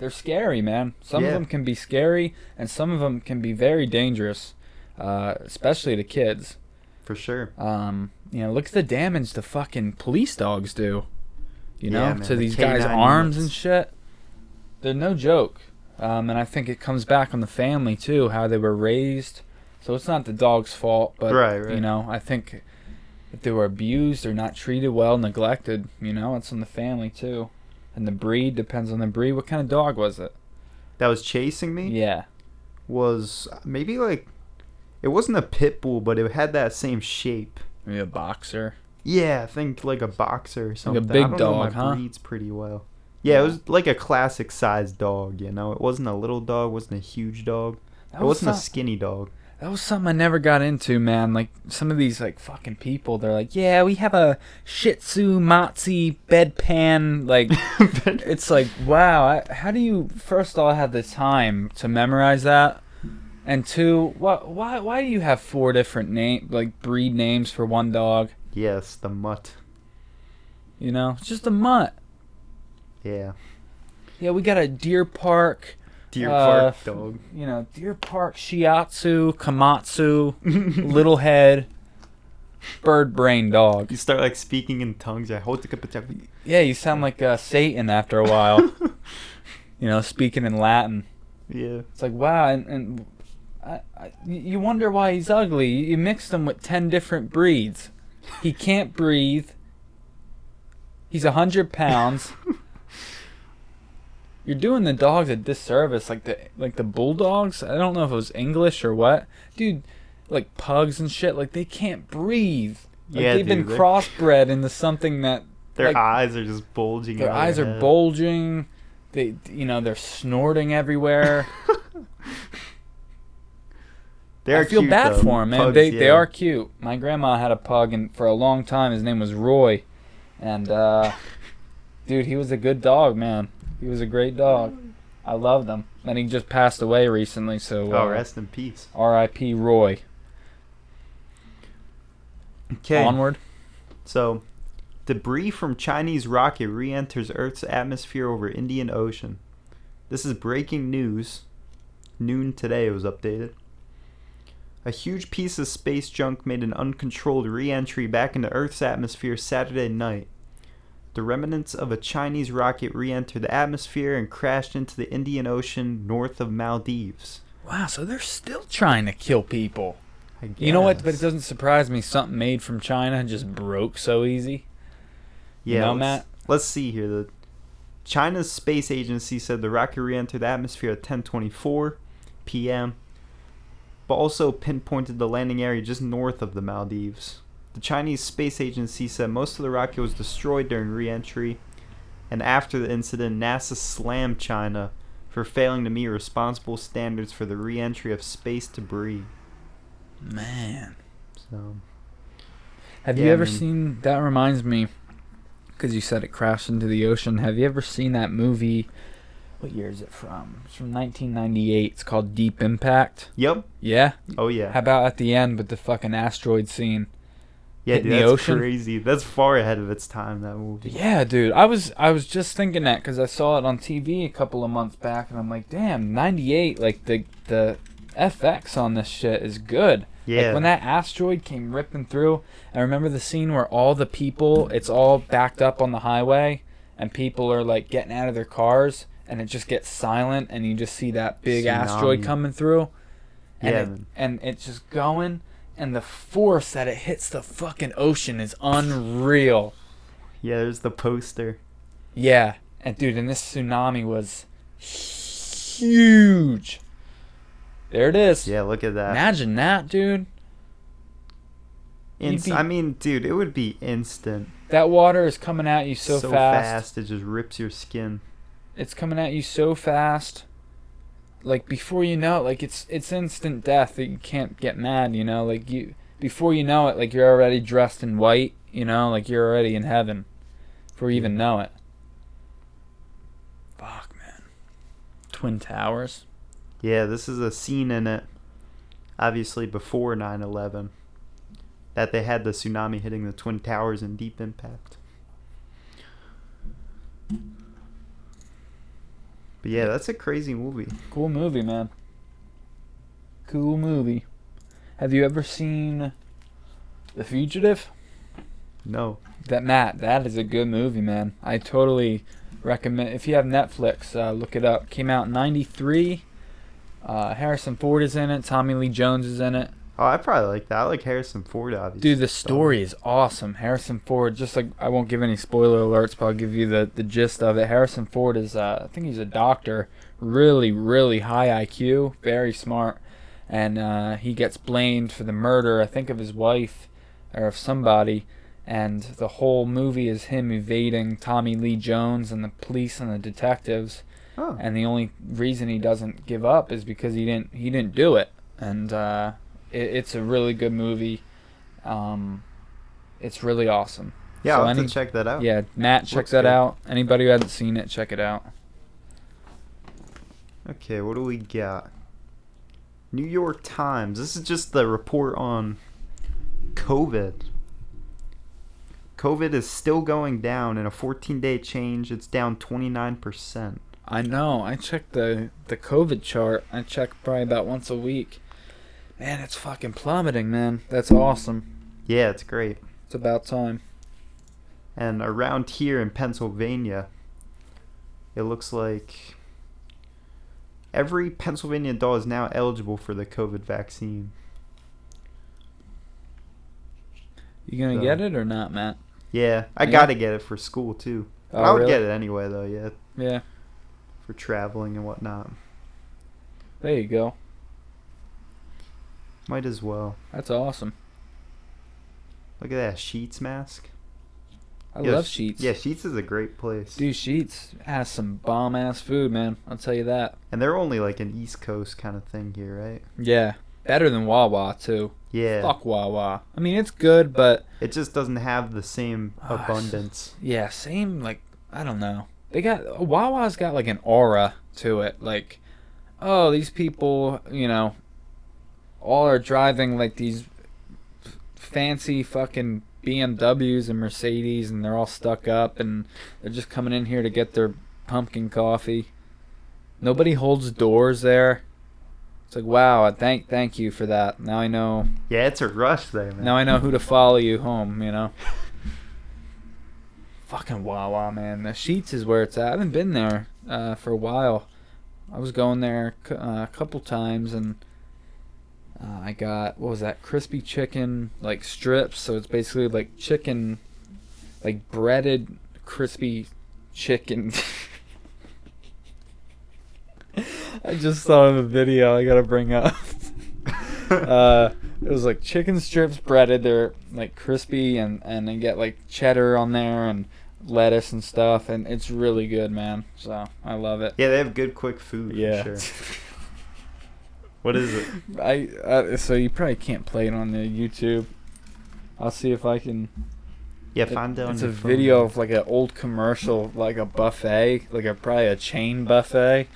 scary, man. Some of Yeah. them can be scary, and some of them can be very dangerous, especially to kids. For sure. Look at the damage the fucking police dogs do. Yeah, man, To the these guys' canine arms units. and shit. They're no joke. And I think it comes back on the family too, how they were raised. So it's not the dog's fault, but Right. I think if they were abused or not treated well, neglected, it's on the family too. And the breed depends on the breed. What kind of dog was it? That was chasing me? Yeah. Was maybe like, it wasn't a pit bull, but it had that same shape. Maybe a boxer. Yeah, I think like a boxer or something. big I don't dog, know my huh? breeds pretty well. Yeah, it was like a classic sized dog, you know. It wasn't a little dog, wasn't a huge dog. It wasn't a skinny dog. That was something I never got into, man. Like, some of these, like, fucking people, they're like, yeah, we have a Shih Tzu Matzi bedpan. Like, it's like, wow, how do you, first of all, have the time to memorize that? And two, why do you have 4 different breed names for one dog? Yes, the mutt. You know, it's just a mutt. Yeah. Yeah, we got a Deer Park. Deer Park dog. You know, Deer Park Shiatsu, Komatsu, Little Head, Bird Brain dog. You start like speaking in tongues. Yeah, you sound like Satan after a while. You know, speaking in Latin. Yeah. It's like, wow, and you wonder why he's ugly. You mixed him with 10 different breeds. He can't breathe. He's 100 pounds. You're doing the dogs a disservice, like the bulldogs. I don't know if it was English or what, dude. Like pugs and shit, like they can't breathe. Like, yeah, they've been crossbred into something that their eyes are just bulging. Their eyes are bulging. They, they're snorting everywhere. I feel bad for them, man. Pugs, They are cute. My grandma had a pug, and for a long time his name was Roy, and dude, he was a good dog, man. He was a great dog. I loved him. And he just passed away recently, so... rest in peace. R.I.P. Roy. Okay. Onward. So, debris from Chinese rocket re-enters Earth's atmosphere over Indian Ocean. This is breaking news. Noon today it was updated. A huge piece of space junk made an uncontrolled re-entry back into Earth's atmosphere Saturday night. The remnants of a Chinese rocket re-entered the atmosphere and crashed into the Indian Ocean north of Maldives. Wow, so they're still trying to kill people. I guess. You know what? But it doesn't surprise me. Something made from China just broke so easy. Yeah, you know, Matt? Let's see here. China's space agency said the rocket re-entered the atmosphere at 10:24 p.m., but also pinpointed the landing area just north of the Maldives. The Chinese Space Agency said most of the rocket was destroyed during re-entry, and after the incident, NASA slammed China for failing to meet responsible standards for the re-entry of space debris. Man. So, have you ever seen... That reminds me, because you said it crashed into the ocean. Have you ever seen that movie... What year is it from? It's from 1998. It's called Deep Impact. Yep. Yeah? Oh, yeah. How about at the end with the fucking asteroid scene? Yeah, dude, that's crazy. That's far ahead of its time, that movie. Yeah, dude. I was just thinking that because I saw it on TV a couple of months back, and I'm like, damn, 98, like, the FX on this shit is good. Yeah. Like, when that asteroid came ripping through, I remember the scene where all the people, it's all backed up on the highway, and people are, like, getting out of their cars, and it just gets silent, and you just see that big asteroid coming through. And it's just going... And the force that it hits the fucking ocean is unreal. Yeah, there's the poster. Yeah. And dude, and this tsunami was huge. There it is. Yeah, look at that. Imagine that, dude. I mean, dude, it would be instant. That water is coming at you so fast. It just rips your skin. It's coming at you so fast. Like, before you know it, like, it's instant death that you can't get mad, you know? Like, before you know it, like, you're already dressed in white, you know? Like, you're already in heaven before you even know it. Fuck, man. Twin Towers. Yeah, this is a scene in it, obviously before 9/11, that they had the tsunami hitting the Twin Towers in Deep Impact. But yeah, that's a crazy movie. Cool movie, man. Cool movie. Have you ever seen The Fugitive? No. That is a good movie, man. I totally recommend. If you have Netflix, look it up. Came out in '93. Harrison Ford is in it. Tommy Lee Jones is in it. Oh, I probably like that. I like Harrison Ford, obviously. Dude, the story is awesome. Harrison Ford, just like, I won't give any spoiler alerts, but I'll give you the gist of it. Harrison Ford is, I think he's a doctor, really, really high IQ, very smart, and he gets blamed for the murder, I think, of his wife or of somebody, and the whole movie is him evading Tommy Lee Jones and the police and the detectives, Oh. and the only reason he doesn't give up is because he didn't do it, and it's a really good movie. It's really awesome. Yeah, So I'll have to check that out. Yeah, Matt, check Looks that good. out. Anybody who hasn't seen it, check it out. Okay, what do we got? New York Times. This is just the report on COVID. COVID is still going down. In a 14-day change, it's down 29%. I know. I check the COVID chart. I check probably about once a week. Man, it's fucking plummeting, man. That's awesome. Yeah, it's great. It's about time. And around here in Pennsylvania, it looks like every Pennsylvania adult is now eligible for the COVID vaccine. You gonna So- get it or not, Matt? Yeah, I Yeah. gotta get it for school too. Oh, I would really? get it anyway though, yeah, Yeah. for traveling and whatnot. There you go. Might as well. That's awesome. Look at that Sheets mask. I Yeah, love Sheets. Yeah, Sheets is a great place. Dude, Sheets has some bomb ass food, man. I'll tell you that. And they're only like an East Coast kind of thing here, right? Yeah. Better than Wawa too. Yeah. Fuck Wawa. I mean, it's good, but It just doesn't have the same Ah, abundance. yeah, same, like, I don't know. Wawa's got like an aura to it. Like, oh, these people, all are driving like these fancy fucking BMWs and Mercedes, and they're all stuck up, and they're just coming in here to get their pumpkin coffee. Nobody holds doors there. It's like, wow, thank you for that. Now I know. Yeah, it's a rush there, man. Now I know who to follow you home, Fucking Wawa, man. The Sheets is where it's at. I haven't been there for a while. I was going there a couple times, and I got, what was that, crispy chicken, like, strips. So it's basically like chicken, like breaded crispy chicken. I just saw the video I gotta bring up. It was like chicken strips breaded. They're like crispy, and they get like cheddar on there and lettuce and stuff, and it's really good, man. So I love it. Yeah, they have good quick food. Yeah. For sure. What is it? So you probably can't play it on the YouTube. I'll see if I can. Yeah, find it on It's a your phone. video of like an old commercial, like a buffet, like probably a chain buffet,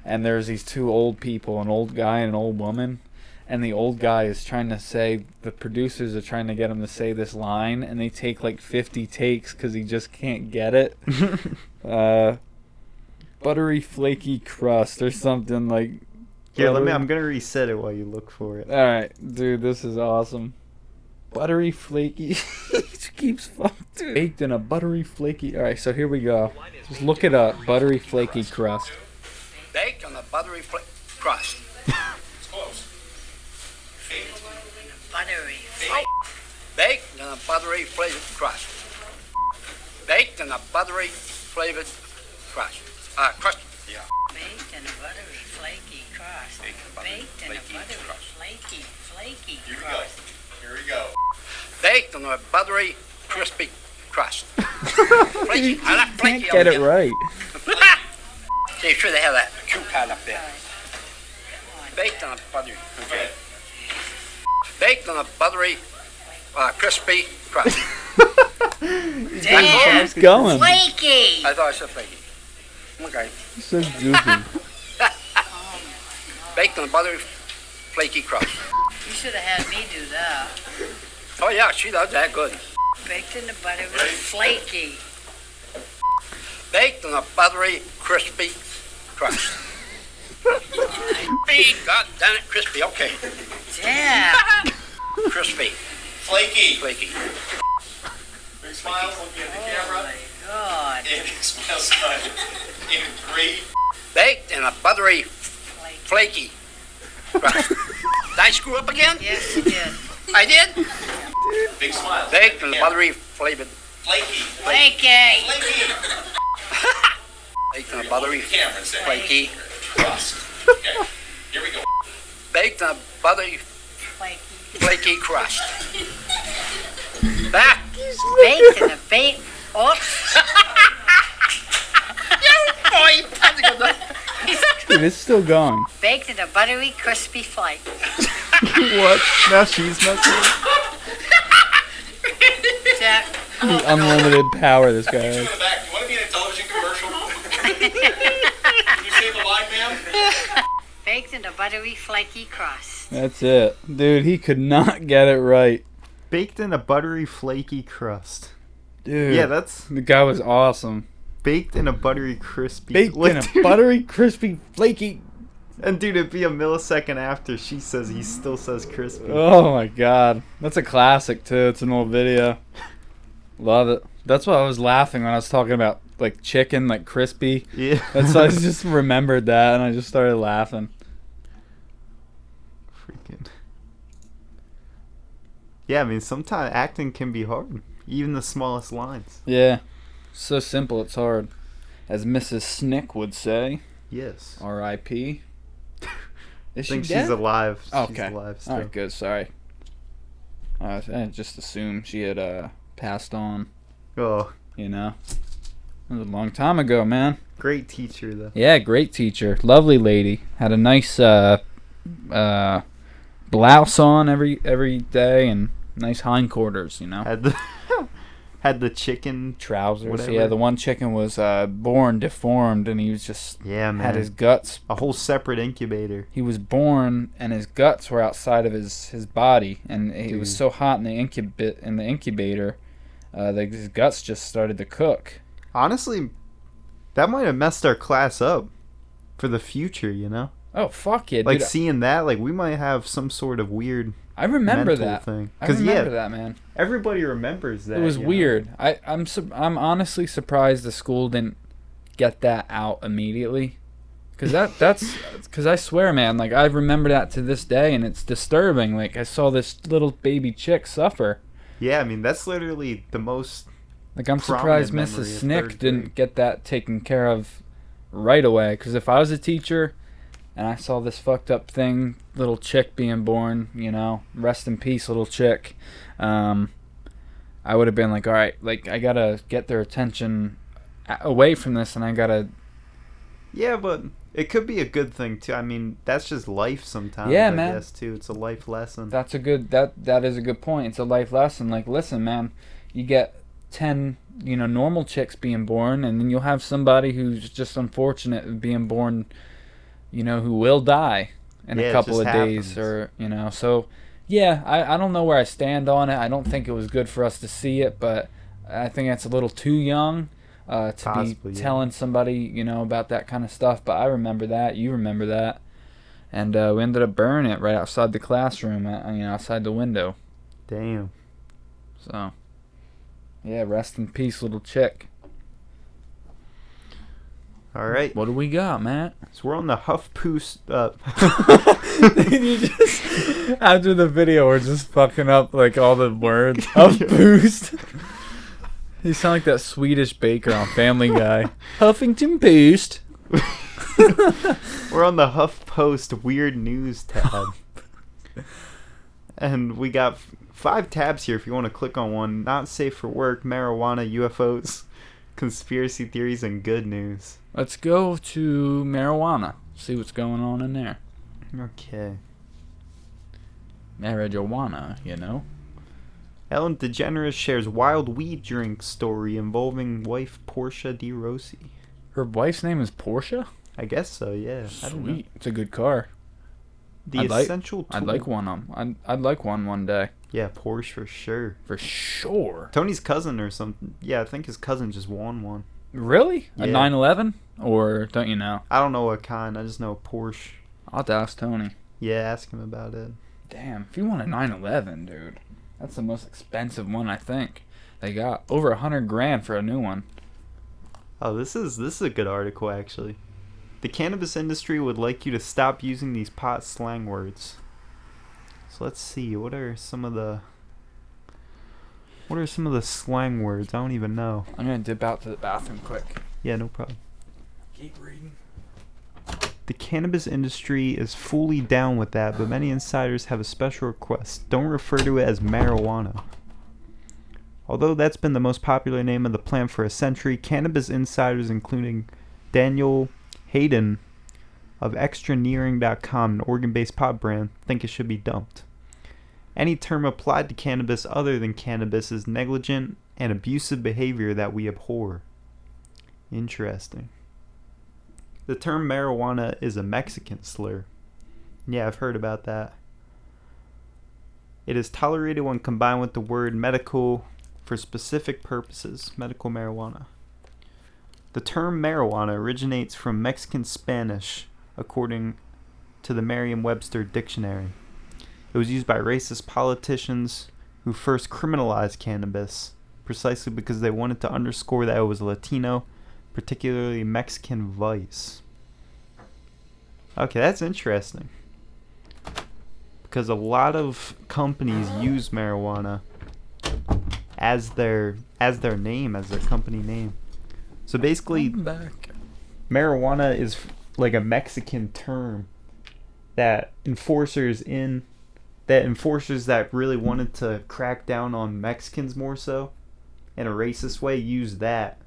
and there's these two old people, an old guy and an old woman, and the old guy is trying to say, the producers are trying to get him to say this line, and they take like 50 takes because he just can't get it. Buttery flaky crust or something like. Here, I'm gonna reset it while you look for it. All right, dude, this is awesome. Buttery flaky. It keeps fucking baked in a buttery flaky. All right, so here we go. Just look it up. Buttery flaky crust. Baked on a buttery crust. It's close. Buttery. Baked on a buttery flavored crust. Baked on a buttery flavored crust. Crust. Yeah. Baked in a buttery flaky crust. Baked in a buttery flaky Here we go. crust. Here we go. Baked on a buttery crispy crust. Flaky. I like flaky. Can't get it right. They should have that coupon up there. Baked on a buttery. Okay. Baked on a buttery, crispy crust. Damn! It's going. Flaky! I thought I said flaky. Okay. It's so goofy. Baked on a buttery, flaky crust. You should have had me do that. Oh yeah, she does that good. Baked in the buttery flaky. Baked on a buttery, crispy crust. Crispy, God damn it, crispy. Okay, Damn! crispy, Flaky. flaky. Big smile. Looking at the Oh camera. my god. It smells good. Even great. Baked in a buttery, Flaky. flaky crust. Did I screw up again? Yes, you did. I did? Big smile. Baked and buttery flavored. Flaky. Flaky. Flaky. Baked and buttery Cameron said. flaky. Crust. Okay. Here we go. Baked and buttery Flaky. flaky crust. That. Baked in a bake. Oops. Boy, time to go down. Dude, it's still going. Baked in a buttery, crispy flake. What? Now she's messing up. Jack. The unlimited power this guy Picture in has. the back. Do you want to be in a television commercial? Can you say the line, ma'am? Baked in a buttery, flaky crust. That's it. Dude, he could not get it right. Baked in a buttery, flaky crust. Dude. Yeah, that's The guy was awesome. baked in a buttery, crispy. Baked Like, in a dude, buttery, crispy, flaky. And dude, it'd be a millisecond after she says he still says crispy. Oh my god. That's a classic too. It's an old video. Love it. That's why I was laughing when I was talking about like chicken, like crispy. Yeah. That's why I just remembered that and I just started laughing. Freaking. Yeah, I mean, sometimes acting can be hard. Even the smallest lines. Yeah. So simple it's hard. As Mrs. Snick would say. Yes. R.I.P. I Is think she dead? she's alive. She's Okay. alive still. Alright, good. Sorry. I just assumed she had passed on, Oh, you know. That was a long time ago, man. great teacher though. Yeah, great teacher. Lovely lady. Had a nice blouse on every day and nice hindquarters, you know. Had the had the chicken. Trousers. whatever. Yeah, the one chicken was born deformed and he was just Yeah, man. had his guts. a whole separate incubator. He was born and his guts were outside of his body and it was Dude. so hot in the incubator that his guts just started to cook. Honestly, that might have messed our class up for the future, you know? Oh fuck yeah, Like dude. seeing that, like we might have some sort of weird I remember mental that. thing. I Because remember yeah, that, man. everybody remembers that. It was you know? weird. I'm honestly surprised the school didn't get that out immediately. Cause that's because I swear, man, like I remember that to this day, and it's disturbing. Like I saw this little baby chick suffer. Yeah, I mean that's literally the most. Like I'm Prominent surprised memory Mrs. of Snick third didn't grade. get that taken care of right away. Cause if I was a teacher and I saw this fucked up thing, little chick being born, you know, rest in peace, little chick. I would have been like, all right, like I gotta get their attention away from this, and I gotta. Yeah, but it could be a good thing too. I mean, that's just life sometimes. Yeah, I man. guess too. It's a life lesson. That's a good that is a good point. It's a life lesson. Like, listen, man, you get 10, normal chicks being born, and then you'll have somebody who's just unfortunate of being born, who will die in Yeah, a it couple of just days, happens. or so. Yeah, I don't know where I stand on it. I don't think it was good for us to see it, but I think that's a little too young to Possibly, be yeah. telling somebody, about that kind of stuff. But I remember that. You remember that. And we ended up burning it right outside the classroom, outside the window. Damn. So, yeah, rest in peace, little chick. All right. What do we got, Matt? So we're on the Huff Poos. You just after the video, we're just fucking up like all the words. Huff Boost. You sound like that Swedish baker on Family Guy. Huffington Post. We're on the Huff Post Weird News tab. And we got 5 tabs here if you want to click on one. Not safe for work, marijuana, UFOs, conspiracy theories, and good news. Let's go to marijuana. See what's going on in there. Okay. Marijuana, Ellen DeGeneres shares wild weed drink story involving wife Portia de Rossi. Her wife's name is Portia? I guess so, yeah. I don't know. Sweet. It's a good car. The I'd like- essential tool. I'd like one. I'd like one day. Yeah, Porsche for sure. For sure. Tony's cousin or something. Yeah, I think his cousin just won one. Really? A Yeah. 911? Or don't you know? I don't know what kind. I just know Porsche. I'll have to ask Tony. Yeah, ask him about it. Damn, if you want a 911, dude, that's the most expensive one I think. They got over $100,000 for a new one. Oh, this is a good article actually. The cannabis industry would like you to stop using these pot slang words. So let's see. What are some of the slang words? I don't even know. I'm gonna dip out to the bathroom quick. Yeah, no problem. Keep reading. The cannabis industry is fully down with that, but many insiders have a special request. Don't refer to it as marijuana. Although that's been the most popular name of the plant for a century, cannabis insiders, including Daniel Hayden of extraneering.com, an Oregon-based pot brand, think it should be dumped. Any term applied to cannabis other than cannabis is negligent and abusive behavior that we abhor. Interesting. The term marijuana is a Mexican slur. Yeah, I've heard about that. It is tolerated when combined with the word medical for specific purposes. Medical marijuana. The term marijuana originates from Mexican Spanish, according to the Merriam-Webster dictionary. It was used by racist politicians who first criminalized cannabis, precisely because they wanted to underscore that it was Latino, particularly Mexican vice. Okay, that's interesting. Because a lot of companies use marijuana as their name, as their company name. So basically, marijuana is like a Mexican term that enforcers that really wanted to crack down on Mexicans more so in a racist way use that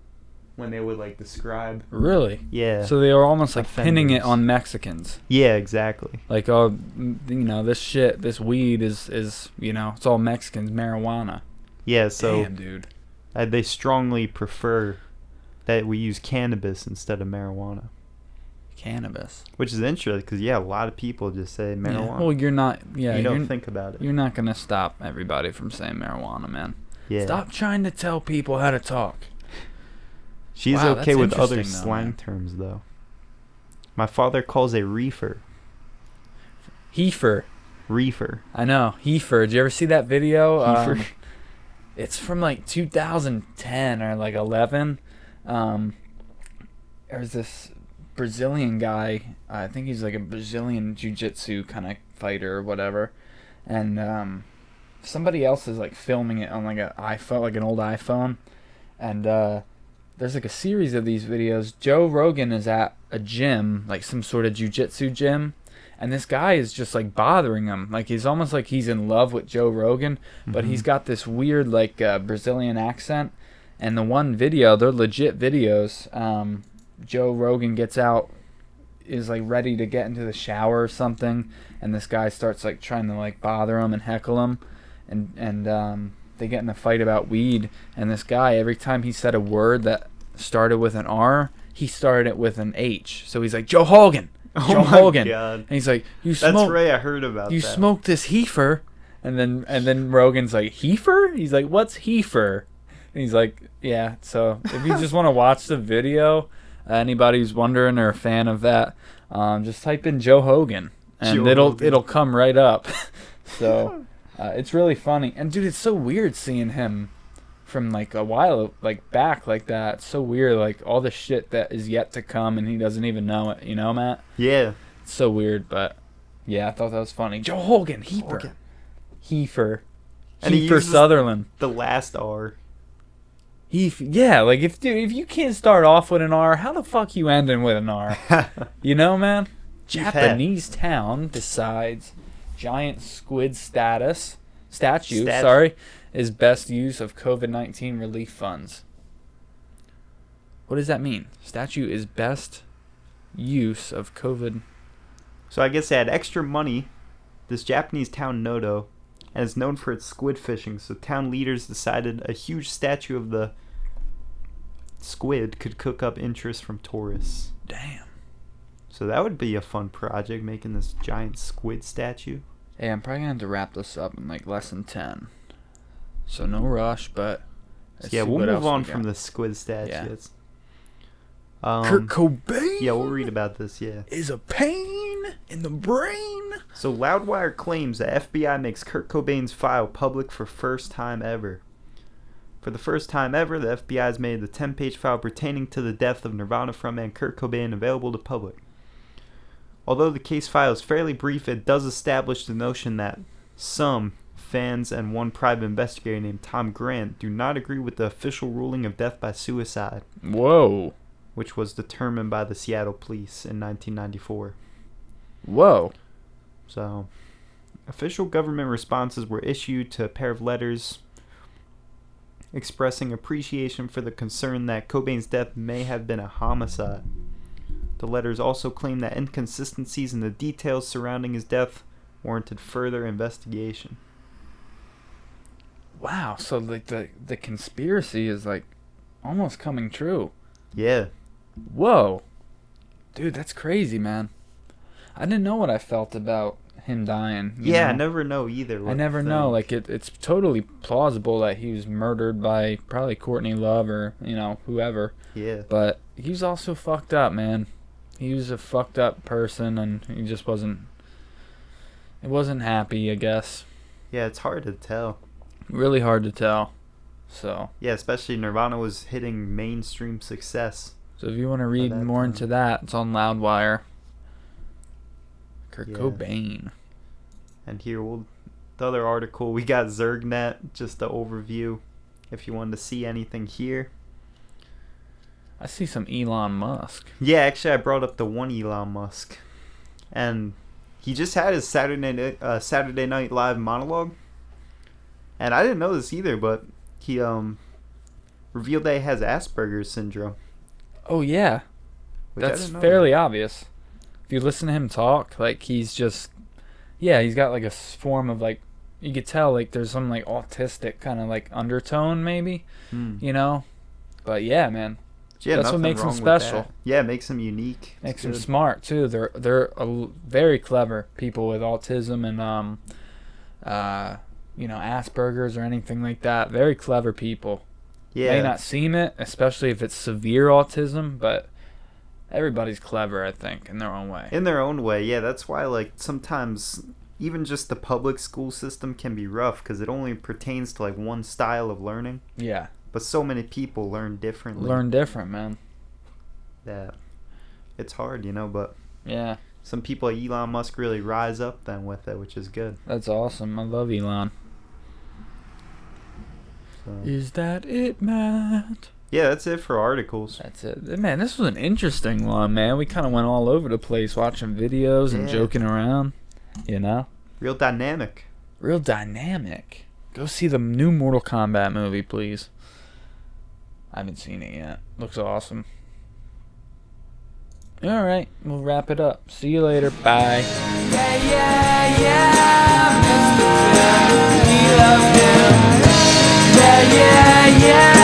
when they would like describe. Really? Yeah. So they were almost like pinning it Offenders. on Mexicans. Yeah, exactly. Like, oh, this weed is it's all Mexicans, marijuana. Yeah, so Damn, dude. They strongly prefer that we use cannabis instead of marijuana. Cannabis. Which is interesting because, yeah, a lot of people just say marijuana. Yeah. Well, you're not. Yeah, you don't think about it. You're not gonna stop everybody from saying marijuana, man. Yeah. Stop trying to tell people how to talk. She's Wow, okay that's with other interesting, though, slang man. terms, though. My father calls a reefer. Heifer. Reefer. I know. Heifer. Did you ever see that video? Heifer. It's from like 2010 or like 11. There's this Brazilian guy. I think he's like a Brazilian jiu-jitsu kind of fighter or whatever. And somebody else is like filming it on like an iPhone, like an old iPhone. And there's like a series of these videos. Joe Rogan is at a gym, like some sort of jiu-jitsu gym. And this guy is just like bothering him. Like he's almost like he's in love with Joe Rogan, but he's got this weird like Brazilian accent. And the one video, they're legit videos. Joe Rogan gets out, is like ready to get into the shower or something, and this guy starts like trying to like bother him and heckle him, and they get in a fight about weed. And this guy, every time he said a word that started with an R, he started it with an H. So he's like, Joe Hogan. Joe Hogan. God. And he's like, That's smoke, right, I heard about you that. smoked this heifer. And then Rogan's like, heifer? He's like, what's heifer? And he's like, yeah. So if you just want to watch the video, anybody who's wondering or a fan of that, just type in Joe Hogan, and Joe Hogan. it'll come right up. So it's really funny. And dude, it's so weird seeing him from like a while like back like that. It's so weird, like all the shit that is yet to come and he doesn't even know it, you know, Matt? Yeah. It's so weird, but yeah, I thought that was funny. Joe Hogan, Heifer. Heifer. And he Heifer uses Sutherland. The last R. Yeah, like if you can't start off with an R, how the fuck you ending with an R? You know, man? Japanese town decides giant squid statue, is best use of COVID-19 relief funds. What does that mean? Statue is best use of COVID. So I guess they had extra money, this Japanese town Noto, and is known for its squid fishing. So town leaders decided a huge statue of the squid could cook up interest from tourists. Damn. So that would be a fun project, making this giant squid statue. Hey, I'm probably going to have to wrap this up in like less than 10. So no rush, but let's Yeah, see we'll what move else we on got. from the squid statue. Yeah. It's- Kurt Cobain Yeah, we'll read about this, yeah. is a pain in the brain. So Loudwire claims the FBI makes Kurt Cobain's file public for first time ever. For the first time ever, the FBI has made the 10-page file pertaining to the death of Nirvana frontman Kurt Cobain available to public. Although the case file is fairly brief, it does establish the notion that some fans and one private investigator named Tom Grant do not agree with the official ruling of death by suicide. Whoa. Which was determined by the Seattle police in 1994. Whoa. So, official government responses were issued to a pair of letters expressing appreciation for the concern that Cobain's death may have been a homicide. The letters also claimed that inconsistencies in the details surrounding his death warranted further investigation. Wow, so like the conspiracy is like almost coming true. Yeah. Whoa. Dude, that's crazy, man. I didn't know what I felt about him dying. Yeah, I never know either. I never know. Like, it's totally plausible that he was murdered by probably Courtney Love or, whoever. Yeah. But he's also fucked up, man. He was a fucked up person, and he just wasn't happy, I guess. Yeah, it's hard to tell. Really hard to tell. So. Yeah, especially Nirvana was hitting mainstream success. So if you want to read more into that, it's on Loudwire. Kurt Cobain. And here, the other article, we got ZergNet, just the overview, if you wanted to see anything here. I see some Elon Musk. Yeah, actually, I brought up the one Elon Musk. And he just had his Saturday Night Live monologue. And I didn't know this either, but he revealed that he has Asperger's syndrome. Oh, yeah. That's fairly obvious. If you listen to him talk, like, he's just... Yeah, he's got, like, a form of, like... You could tell, like, there's some, like, autistic kind of, like, undertone, maybe. But, yeah, man. Yeah, that's what makes him special. Yeah, it makes him unique. Makes him smart, too. They're very clever people with autism and, Asperger's or anything like that. Very clever people. Yeah. May not seem it, especially if it's severe autism, but... Everybody's clever, I think, in their own way. In their own way, yeah. That's why, like, sometimes even just the public school system can be rough because it only pertains to, like, one style of learning. Yeah. But so many people learn differently. Learn different, man. Yeah. It's hard, but... Yeah. Some people like Elon Musk really rise up then with it, which is good. That's awesome. I love Elon. So. Is that it, Matt? Yeah, that's it for articles. That's it. Man, this was an interesting one, man. We kind of went all over the place watching videos and joking around, Real dynamic. Real dynamic. Go see the new Mortal Kombat movie, please. I haven't seen it yet. Looks awesome. All right, we'll wrap it up. See you later. Bye. Yeah, Mr. Tim, we love him. Yeah.